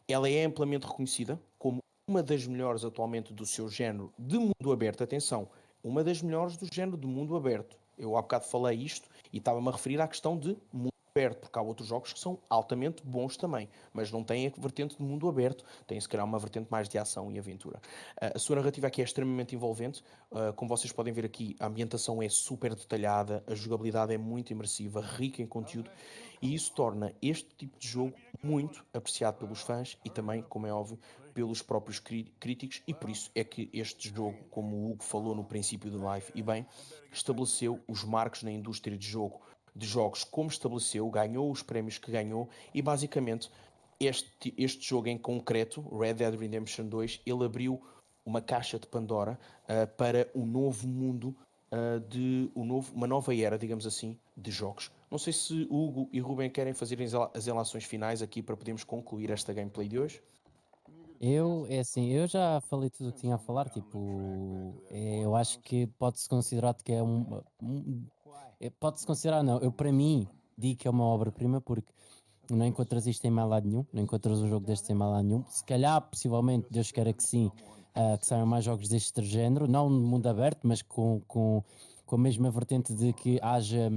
ela é amplamente reconhecida como uma das melhores atualmente do seu género de mundo aberto. Atenção, uma das melhores do género de mundo aberto. Eu há bocado falei isto e estava-me a referir à questão de mundo aberto, porque há outros jogos que são altamente bons também, mas não têm a vertente de mundo aberto, têm se calhar uma vertente mais de ação e aventura. A sua narrativa aqui é extremamente envolvente, como vocês podem ver aqui, a ambientação é super detalhada, a jogabilidade é muito imersiva, rica em conteúdo, e isso torna este tipo de jogo muito apreciado pelos fãs e também, como é óbvio, pelos próprios críticos, e por isso é que este jogo, como o Hugo falou no princípio do live, e bem, estabeleceu os marcos na indústria de jogos como estabeleceu, ganhou os prémios que ganhou e basicamente este jogo em concreto, Red Dead Redemption 2, ele abriu uma caixa de Pandora para um novo mundo, uma nova era, digamos assim, de jogos. Não sei se Hugo e Ruben querem fazer as relações finais aqui para podermos concluir esta gameplay de hoje. É assim, eu já falei tudo o que tinha a falar, tipo, eu acho que pode-se considerar que é pode-se considerar, não, para mim, digo que é uma obra-prima porque não encontras isto em mais lado nenhum, não encontras um jogo destes em mais lado nenhum. Se calhar, possivelmente, Deus queira que sim, que saiam mais jogos deste género, não no mundo aberto, mas com a mesma vertente de que haja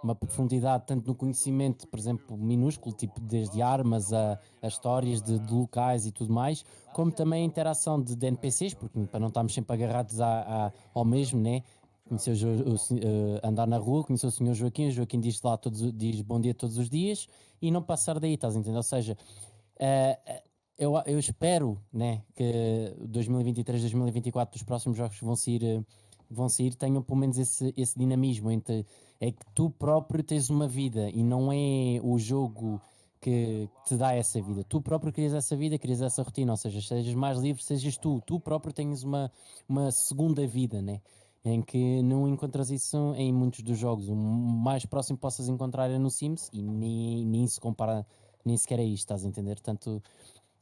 uma profundidade tanto no conhecimento, por exemplo, minúsculo, tipo desde armas a histórias de locais e tudo mais, como também a interação de NPCs, porque para não estarmos sempre agarrados ao mesmo, né? Conhecer andar na rua, conhecer o senhor Joaquim, o Joaquim diz lá diz bom dia todos os dias e não passar daí, estás a entender? Ou seja, eu espero, né, que 2023, 2024, os próximos jogos que vão sair tenham pelo menos esse dinamismo entre é que tu próprio tens uma vida e não é o jogo que te dá essa vida. Tu próprio crias essa vida, crias essa rotina, ou seja, sejas mais livre, sejas tu próprio tens uma segunda vida, né? Em que não encontras isso em muitos dos jogos. O mais próximo que possas encontrar é no Sims e nem se compara, nem sequer é isto, estás a entender? Portanto,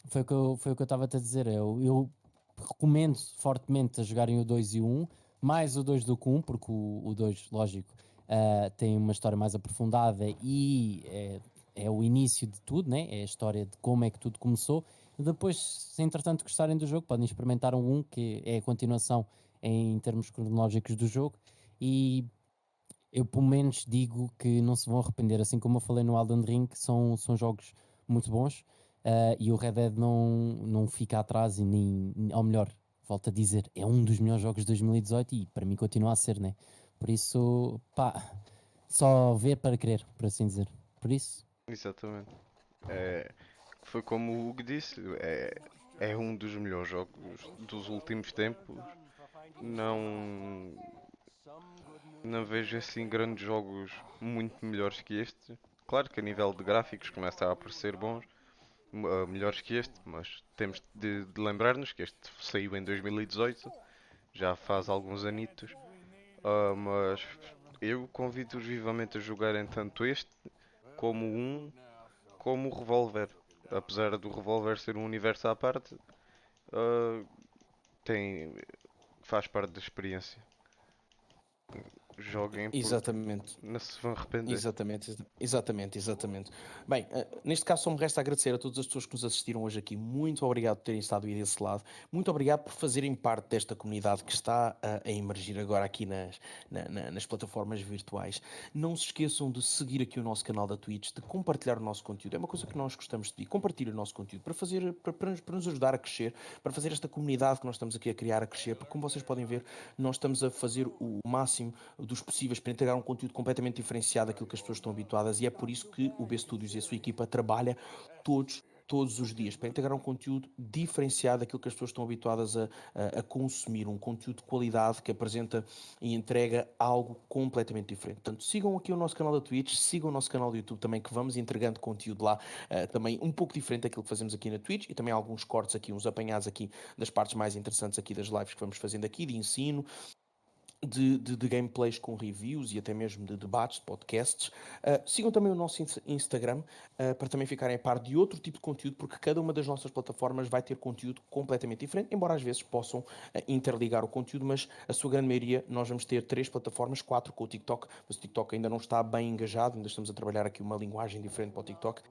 foi o que eu estava a te dizer. Eu recomendo fortemente a jogarem o 2 e o 1, mais o 2 do que o 1, porque o 2, lógico, tem uma história mais aprofundada e é o início de tudo, né? É a história de como é que tudo começou. Depois, se entretanto gostarem do jogo, podem experimentar o 1, que é a continuação em termos cronológicos do jogo, e eu pelo menos digo que não se vão arrepender, assim como eu falei no Elden Ring, são jogos muito bons, e o Red Dead não fica atrás, e ou melhor, volto a dizer, é um dos melhores jogos de 2018 e para mim continua a ser, né? Por isso, pá, só ver para querer, por assim dizer. Por isso, Exatamente. É, foi como o Hugo disse, é um dos melhores jogos dos últimos tempos. Não, não vejo assim grandes jogos muito melhores que este. Claro que a nível de gráficos começa a aparecer bons, melhores que este, mas temos de lembrar-nos que este saiu em 2018, já faz alguns anitos. Mas eu convido-os vivamente a jogarem tanto este como como o Revolver. Apesar do Revolver ser um universo à parte, ah, tem, faz parte da experiência. Joguem porque Exatamente. não se vão arrepender. Exatamente. Bem, neste caso só me resta agradecer a todas as pessoas que nos assistiram hoje aqui. Muito obrigado por terem estado aí desse lado. Muito obrigado por fazerem parte desta comunidade que está a emergir agora aqui nas plataformas virtuais. Não se esqueçam de seguir aqui o nosso canal da Twitch, de compartilhar o nosso conteúdo. É uma coisa que nós gostamos de pedir. Compartilhe o nosso conteúdo para nos ajudar a crescer, para fazer esta comunidade que nós estamos aqui a criar a crescer, porque como vocês podem ver, nós estamos a fazer o máximo dos possíveis para entregar um conteúdo completamente diferenciado daquilo que as pessoas estão habituadas, e é por isso que o B Studios e a sua equipa trabalha todos os dias para integrar um conteúdo diferenciado daquilo que as pessoas estão habituadas a consumir, um conteúdo de qualidade que apresenta e entrega algo completamente diferente. Portanto, sigam aqui o nosso canal da Twitch, sigam o nosso canal do YouTube também, que vamos entregando conteúdo lá, também um pouco diferente daquilo que fazemos aqui na Twitch, e também alguns cortes aqui, uns apanhados aqui das partes mais interessantes aqui das lives que vamos fazendo aqui, de ensino, de gameplays com reviews e até mesmo de debates, de podcasts. Sigam também o nosso Instagram, para também ficarem a par de outro tipo de conteúdo, porque cada uma das nossas plataformas vai ter conteúdo completamente diferente, embora às vezes possam interligar o conteúdo, mas a sua grande maioria nós vamos ter 3 plataformas, 4 com o TikTok, mas o TikTok ainda não está bem engajado, ainda estamos a trabalhar aqui uma linguagem diferente para o TikTok.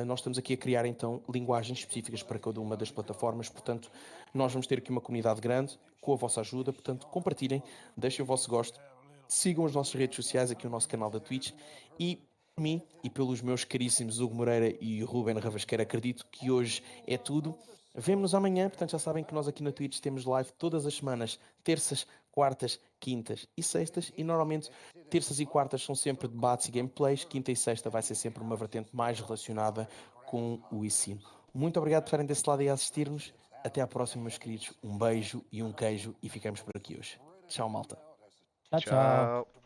Nós estamos aqui a criar então linguagens específicas para cada uma das plataformas, portanto nós vamos ter aqui uma comunidade grande com a vossa ajuda, portanto compartilhem, deixem o vosso gosto, sigam as nossas redes sociais, aqui o nosso canal da Twitch, e por mim e pelos meus caríssimos Hugo Moreira e Ruben Ravasqueira, acredito que hoje é tudo. Vemo-nos amanhã, portanto já sabem que nós aqui na Twitch temos live todas as semanas, terças, quartas, quintas e sextas, e normalmente terças e quartas são sempre debates e gameplays, quinta e sexta vai ser sempre uma vertente mais relacionada com o ensino. Muito obrigado por estarem desse lado e a assistir-nos. Até à próxima, meus queridos. Um beijo e um queijo, e ficamos por aqui hoje. Tchau, malta. tchau, tchau. Tchau.